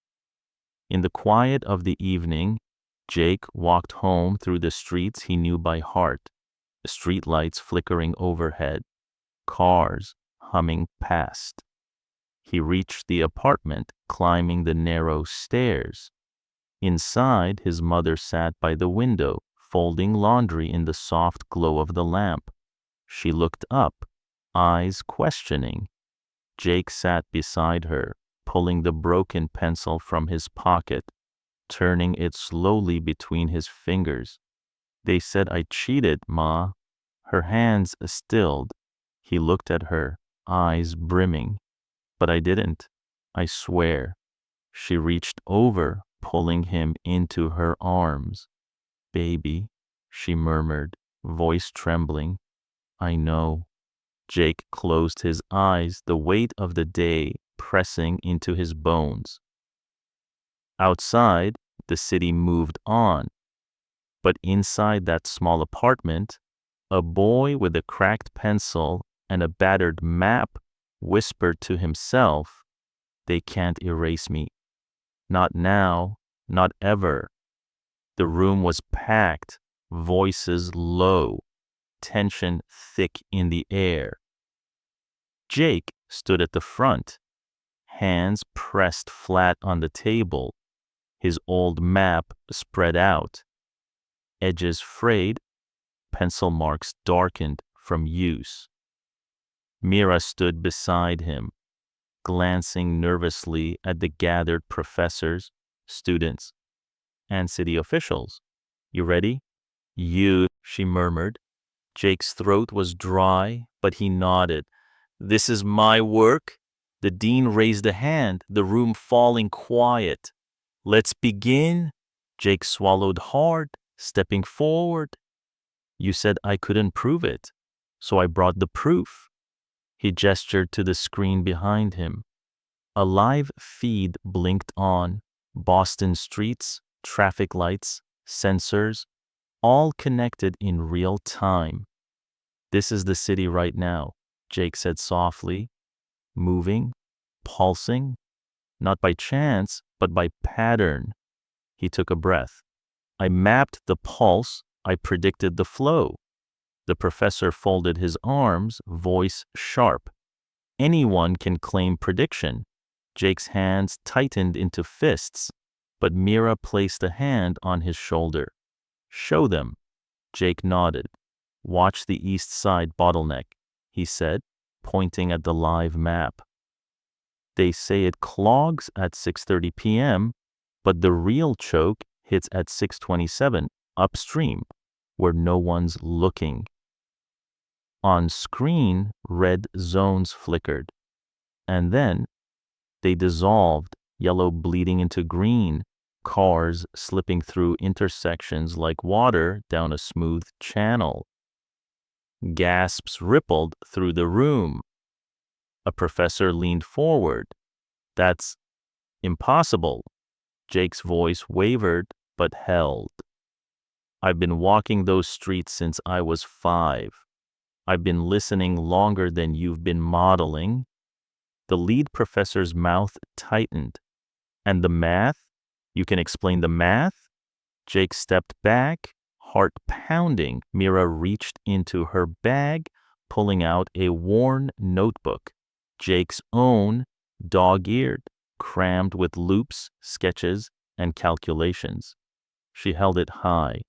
In the quiet of the evening, Jake walked home through the streets he knew by heart, streetlights flickering overhead, cars humming past. He reached the apartment, climbing the narrow stairs. Inside, his mother sat by the window, folding laundry in the soft glow of the lamp. She looked up, eyes questioning. Jake sat beside her, pulling the broken pencil from his pocket, turning it slowly between his fingers. "They said I cheated, Ma." Her hands stilled. He looked at her, eyes brimming. "But I didn't. I swear." She reached over, pulling him into her arms. "Baby," she murmured, voice trembling. "I know." Jake closed his eyes, the weight of the day pressing into his bones. Outside, the city moved on. But inside that small apartment, a boy with a cracked pencil and a battered map whispered to himself, "They can't erase me. Not now, not ever." The room was packed, voices low, tension thick in the air. Jake stood at the front, hands pressed flat on the table, his old map spread out, edges frayed, pencil marks darkened from use. Mira stood beside him, glancing nervously at the gathered professors, students, and city officials. You ready? She murmured. Jake's throat was dry, but he nodded. This is my work. The dean raised a hand, the room falling quiet. Let's begin. Jake swallowed hard, stepping forward. You said I couldn't prove it, so I brought the proof. He gestured to the screen behind him. A live feed blinked on. Boston streets, traffic lights, sensors, all connected in real time. This is the city right now, Jake said softly, moving, pulsing, not by chance, but by pattern. He took a breath. I mapped the pulse, I predicted the flow. The professor folded his arms, voice sharp. Anyone can claim prediction. Jake's hands tightened into fists, but Mira placed a hand on his shoulder. Show them. Jake nodded. Watch the east side bottleneck, he said, pointing at the live map. They say it clogs at 6:30 p.m., but the real choke hits at 6:27 upstream, where no one's looking. On screen, red zones flickered, and then they dissolved, yellow bleeding into green, cars slipping through intersections like water down a smooth channel. Gasps rippled through the room. A professor leaned forward. That's impossible. Jake's voice wavered but held. I've been walking those streets since I was 5. I've been listening longer than you've been modeling. The lead professor's mouth tightened. And the math? You can explain the math? Jake stepped back, heart pounding. Mira reached into her bag, pulling out a worn notebook. Jake's own, dog-eared, crammed with loops, sketches, and calculations. She held it high.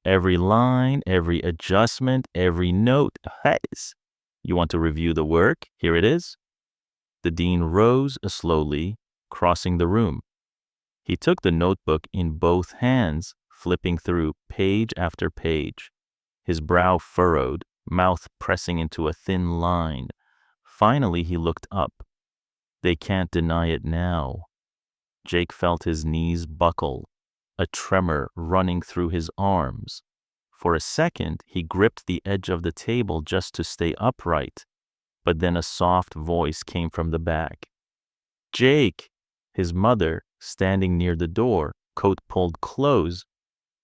Every line, every adjustment, every note. Yes. You want to review the work? Here it is. The dean rose slowly, crossing the room. He took the notebook in both hands, flipping through page after page. His brow furrowed, mouth pressing into a thin line. Finally, he looked up. They can't deny it now. Jake felt his knees buckle, a tremor running through his arms. For a second, he gripped the edge of the table just to stay upright, but then a soft voice came from the back. Jake! His mother, standing near the door, coat pulled close,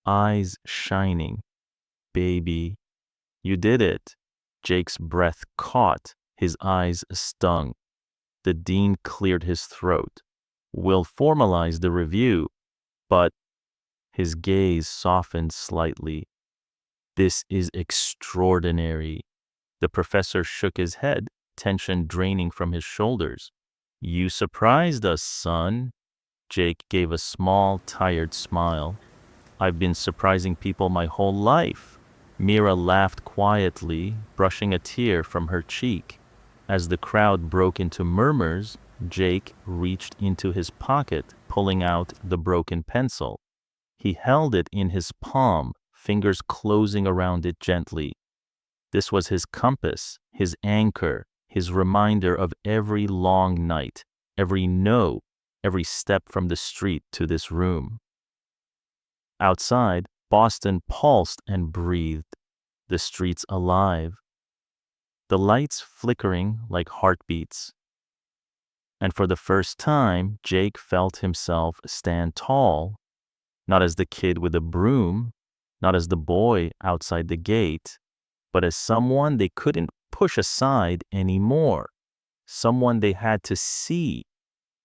eyes shining. Baby, you did it. Jake's breath caught, his eyes stung. The dean cleared his throat. We'll formalize the review, but his gaze softened slightly. This is extraordinary. The professor shook his head, tension draining from his shoulders. You surprised us, son. Jake gave a small, tired smile. I've been surprising people my whole life. Mira laughed quietly, brushing a tear from her cheek. As the crowd broke into murmurs, Jake reached into his pocket, pulling out the broken pencil. He held it in his palm, fingers closing around it gently. This was his compass, his anchor, his reminder of every long night, every no, every step from the street to this room. Outside, Boston pulsed and breathed, the streets alive, the lights flickering like heartbeats. And for the first time, Jake felt himself stand tall, not as the kid with a broom, not as the boy outside the gate, but as someone they couldn't push aside anymore, someone they had to see.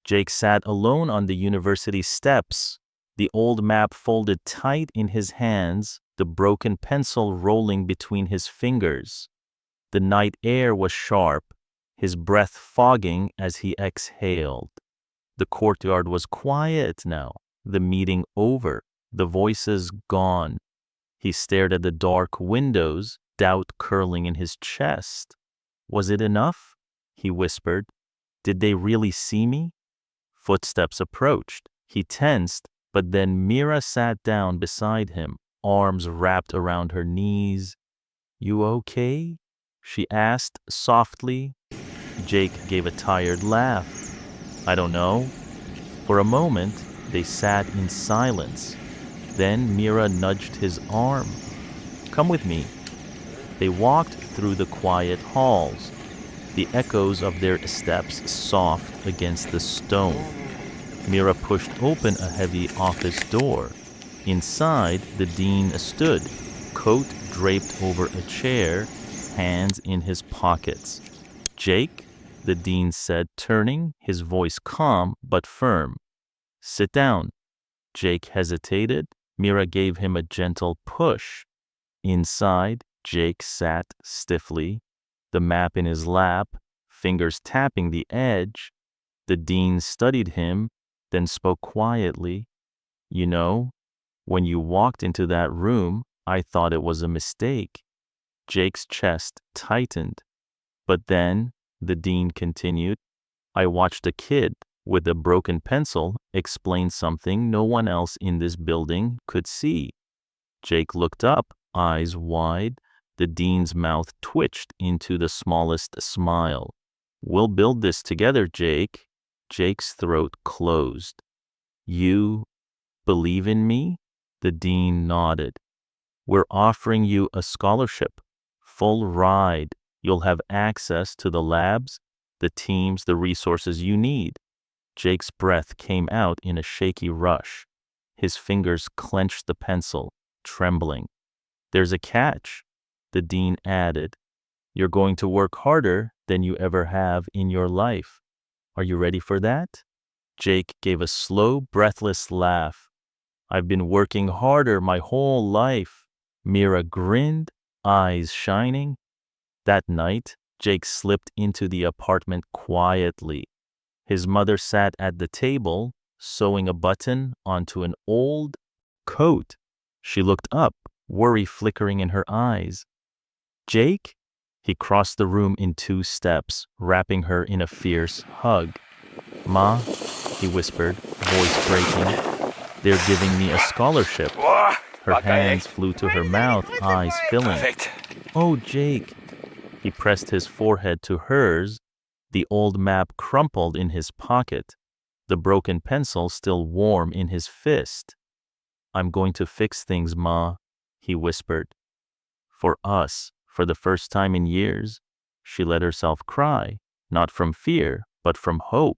Jake sat alone on the university steps, the old map folded tight in his hands, the broken pencil rolling between his fingers. The night air was sharp, his breath fogging as he exhaled. The courtyard was quiet now, the meeting over, the voices gone. He stared at the dark windows, doubt curling in his chest. Was it enough? He whispered. Did they really see me? Footsteps approached. He tensed, but then Mira sat down beside him, arms wrapped around her knees. You okay? She asked softly. Jake gave a tired laugh. I don't know. For a moment, they sat in silence. Then Mira nudged his arm. Come with me. They walked through the quiet halls, the echoes of their steps soft against the stone. Mira pushed open a heavy office door. Inside, the dean stood, coat draped over a chair, hands in his pockets. Jake, the dean said, turning, his voice calm but firm. Sit down. Jake hesitated. Mira gave him a gentle push. Inside, Jake sat stiffly, the map in his lap, fingers tapping the edge. The dean studied him, then spoke quietly. You know, when you walked into that room, I thought it was a mistake. Jake's chest tightened. But then, the dean continued, I watched a kid with a broken pencil explain something no one else in this building could see. Jake looked up, eyes wide. The dean's mouth twitched into the smallest smile. We'll build this together, Jake. Jake's throat closed. You believe in me? The dean nodded. We're offering you a scholarship, full ride. You'll have access to the labs, the teams, the resources you need. Jake's breath came out in a shaky rush. His fingers clenched the pencil, trembling. There's a catch, the dean added. You're going to work harder than you ever have in your life. Are you ready for that? Jake gave a slow, breathless laugh. I've been working harder my whole life. Mira grinned, eyes shining. That night, Jake slipped into the apartment quietly. His mother sat at the table, sewing a button onto an old coat. She looked up, worry flickering in her eyes. Jake? He crossed the room in 2 steps, wrapping her in a fierce hug. Ma, he whispered, voice breaking, they're giving me a scholarship. Her hands flew to her mouth, eyes filling. Oh, Jake. He pressed his forehead to hers. The old map crumpled in his pocket, the broken pencil still warm in his fist. I'm going to fix things, Ma, he whispered. For us, for the first time in years, she let herself cry, not from fear, but from hope.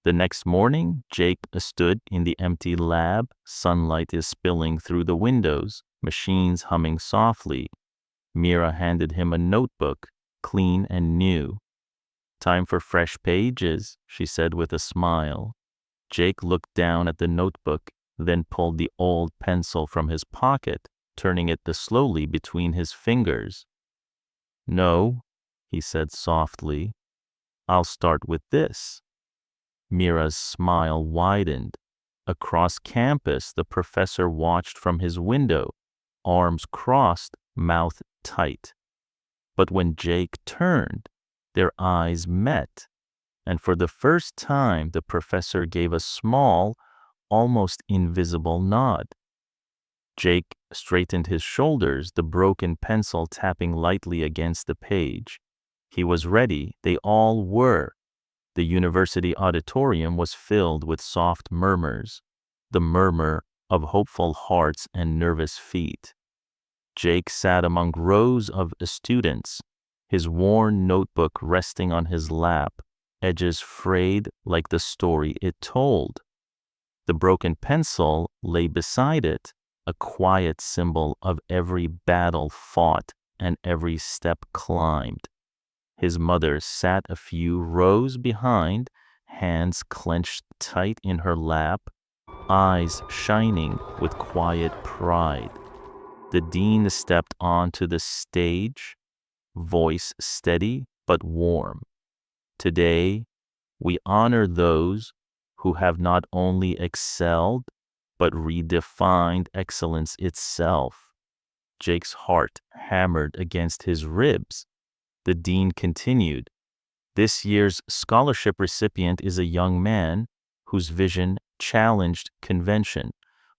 The next morning, Jake stood in the empty lab. Sunlight is spilling through the windows, machines humming softly. Mira handed him a notebook, clean and new. Time for fresh pages, she said with a smile. Jake looked down at the notebook, then pulled the old pencil from his pocket, turning it slowly between his fingers. No, he said softly. I'll start with this. Mira's smile widened. Across campus, the professor watched from his window, arms crossed, mouth tight. But when Jake turned, their eyes met, and for the first time the professor gave a small, almost invisible nod. Jake straightened his shoulders, the broken pencil tapping lightly against the page. He was ready, they all were. The university auditorium was filled with soft murmurs, the murmur of hopeful hearts and nervous feet. Jake sat among rows of students, his worn notebook resting on his lap, edges frayed like the story it told. The broken pencil lay beside it, a quiet symbol of every battle fought and every step climbed. His mother sat a few rows behind, hands clenched tight in her lap, eyes shining with quiet pride. The dean stepped onto the stage, voice steady but warm. Today, we honor those who have not only excelled, but redefined excellence itself. Jake's heart hammered against his ribs. The dean continued, "This year's scholarship recipient is a young man whose vision challenged convention,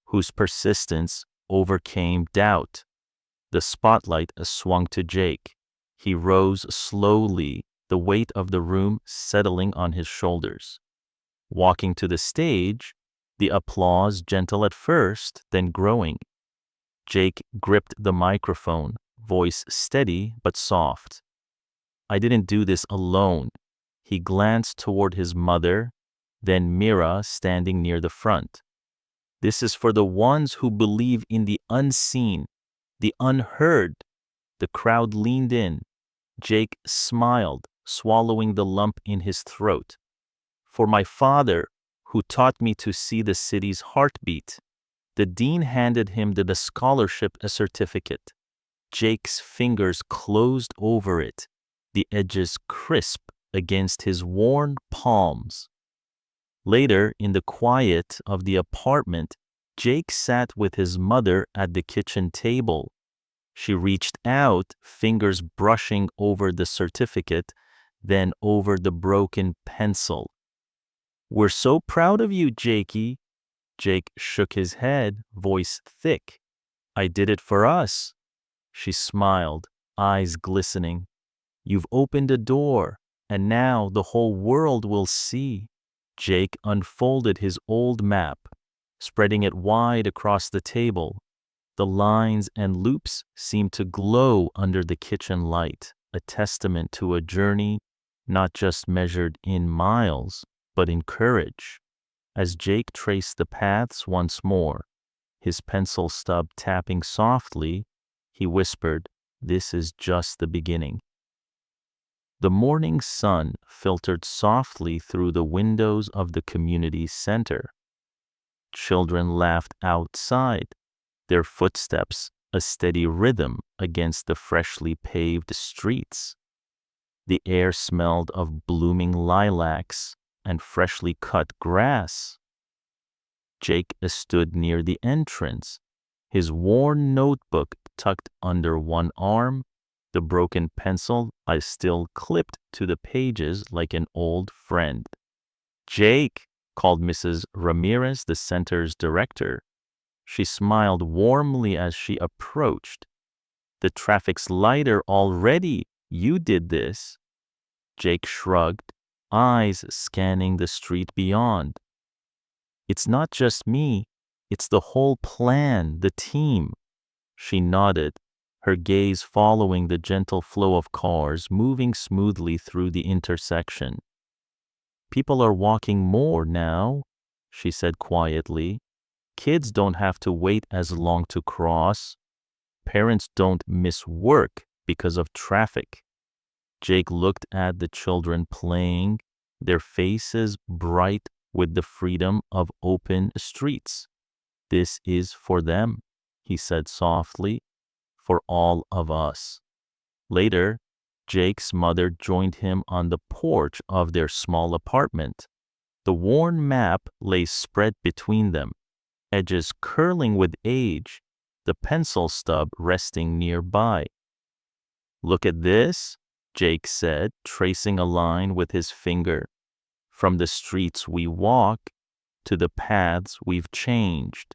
whose persistence overcame doubt." The spotlight swung to Jake. He rose slowly, the weight of the room settling on his shoulders. Walking to the stage, the applause gentle at first, then growing. Jake gripped the microphone, voice steady but soft. "I didn't do this alone." He glanced toward his mother, then Mira standing near the front. "This is for the ones who believe in the unseen, the unheard." The crowd leaned in. Jake smiled, swallowing the lump in his throat. "For my father, who taught me to see the city's heartbeat." The dean handed him the scholarship certificate. Jake's fingers closed over it, the edges crisp against his worn palms. Later, in the quiet of the apartment, Jake sat with his mother at the kitchen table. She reached out, fingers brushing over the certificate, then over the broken pencil. "We're so proud of you, Jakey." Jake shook his head, voice thick. "I did it for us." She smiled, eyes glistening. "You've opened a door, and now the whole world will see." Jake unfolded his old map, spreading it wide across the table. The lines and loops seemed to glow under the kitchen light, a testament to a journey not just measured in miles, but in courage. As Jake traced the paths once more, his pencil stub tapping softly, he whispered, "This is just the beginning." The morning sun filtered softly through the windows of the community center. Children laughed outside, their footsteps a steady rhythm against the freshly paved streets. The air smelled of blooming lilacs and freshly cut grass. Jake stood near the entrance, his worn notebook tucked under one arm, the broken pencil still clipped to the pages like an old friend. "Jake," called Mrs. Ramirez, the center's director. She smiled warmly as she approached. "The traffic's lighter already. You did this." Jake shrugged, eyes scanning the street beyond. "It's not just me. It's the whole plan, the team." She nodded, her gaze following the gentle flow of cars moving smoothly through the intersection. "People are walking more now," she said quietly. "Kids don't have to wait as long to cross. Parents don't miss work because of traffic." Jake looked at the children playing, their faces bright with the freedom of open streets. "This is for them," he said softly, "for all of us." Later, Jake's mother joined him on the porch of their small apartment. The worn map lay spread between them, edges curling with age, the pencil stub resting nearby. "Look at this," Jake said, tracing a line with his finger. "From the streets we walk to the paths we've changed."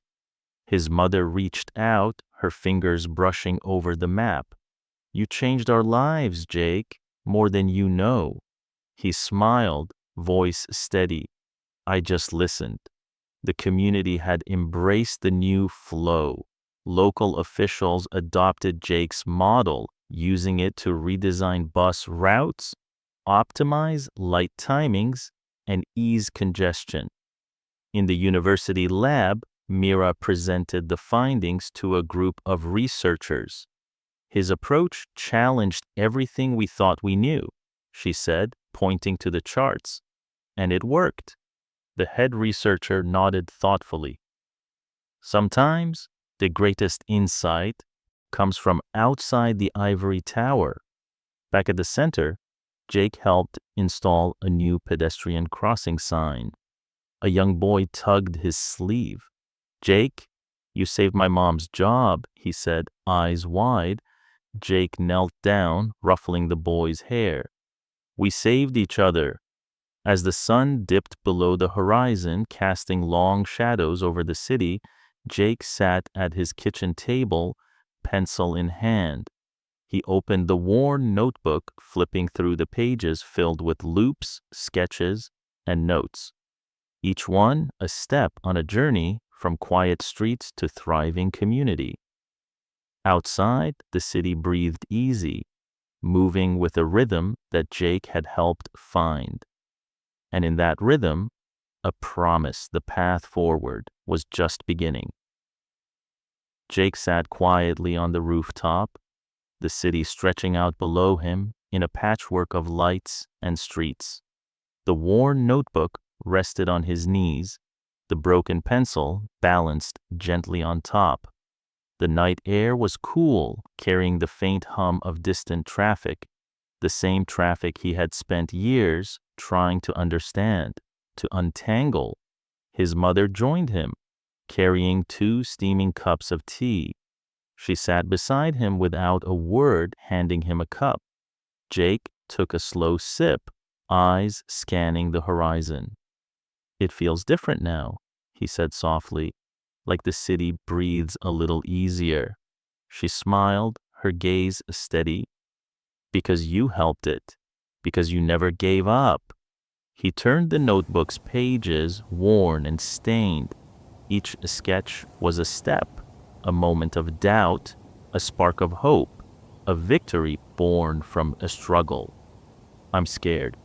His mother reached out, her fingers brushing over the map. "You changed our lives, Jake, more than you know." He smiled, voice steady. "I just listened." The community had embraced the new flow. Local officials adopted Jake's model, using it to redesign bus routes, optimize light timings, and ease congestion. In the university lab, Mira presented the findings to a group of researchers. "His approach challenged everything we thought we knew," she said, pointing to the charts. "And it worked." The head researcher nodded thoughtfully. "Sometimes the greatest insight comes from outside the ivory tower." Back at the center, Jake helped install a new pedestrian crossing sign. A young boy tugged his sleeve. "Jake, you saved my mom's job," he said, eyes wide. Jake knelt down, ruffling the boy's hair. "We saved each other." As the sun dipped below the horizon, casting long shadows over the city, Jake sat at his kitchen table, pencil in hand. He opened the worn notebook, flipping through the pages filled with loops, sketches, and notes. Each one a step on a journey from quiet streets to thriving community. Outside, the city breathed easy, moving with a rhythm that Jake had helped find. And in that rhythm, a promise the path forward was just beginning. Jake sat quietly on the rooftop, the city stretching out below him in a patchwork of lights and streets. The worn notebook rested on his knees, the broken pencil balanced gently on top. The night air was cool, carrying the faint hum of distant traffic, the same traffic he had spent years trying to understand, to untangle. His mother joined him, carrying 2 steaming cups of tea. She sat beside him without a word, handing him a cup. Jake took a slow sip, eyes scanning the horizon. "It feels different now," he said softly, like the city breathes a little easier. She smiled, her gaze steady. "Because you helped it. Because you never gave up." He turned the notebook's pages, worn and stained. Each sketch was a step, a moment of doubt, a spark of hope, a victory born from a struggle. "I'm scared,"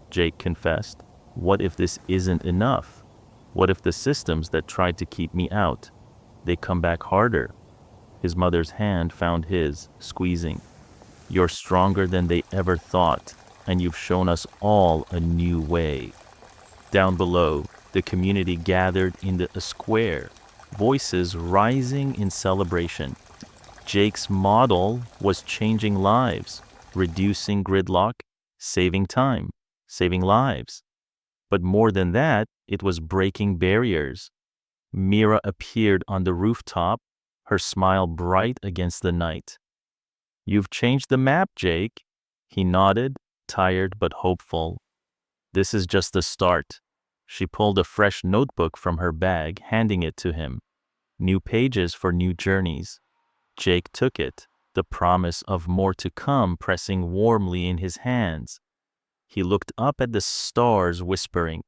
Jake confessed. "What if this isn't enough? What if the systems that tried to keep me out, they come back harder?" His mother's hand found his, squeezing. "You're stronger than they ever thought, and you've shown us all a new way." Down below, the community gathered in a square, voices rising in celebration. Jake's model was changing lives, reducing gridlock, saving time, saving lives. But more than that, it was breaking barriers. Mira appeared on the rooftop, her smile bright against the night. "You've changed the map, Jake." He nodded, tired but hopeful. "This is just the start." She pulled a fresh notebook from her bag, handing it to him. New pages for new journeys. Jake took it, the promise of more to come pressing warmly in his hands. He looked up at the stars, whispering,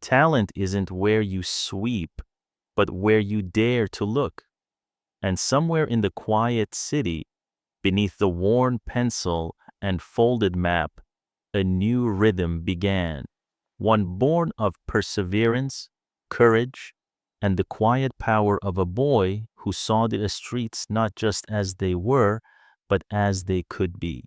"Talent isn't where you sweep, but where you dare to look." And somewhere in the quiet city, beneath the worn pencil and folded map, a new rhythm began, one born of perseverance, courage, and the quiet power of a boy who saw the streets not just as they were, but as they could be.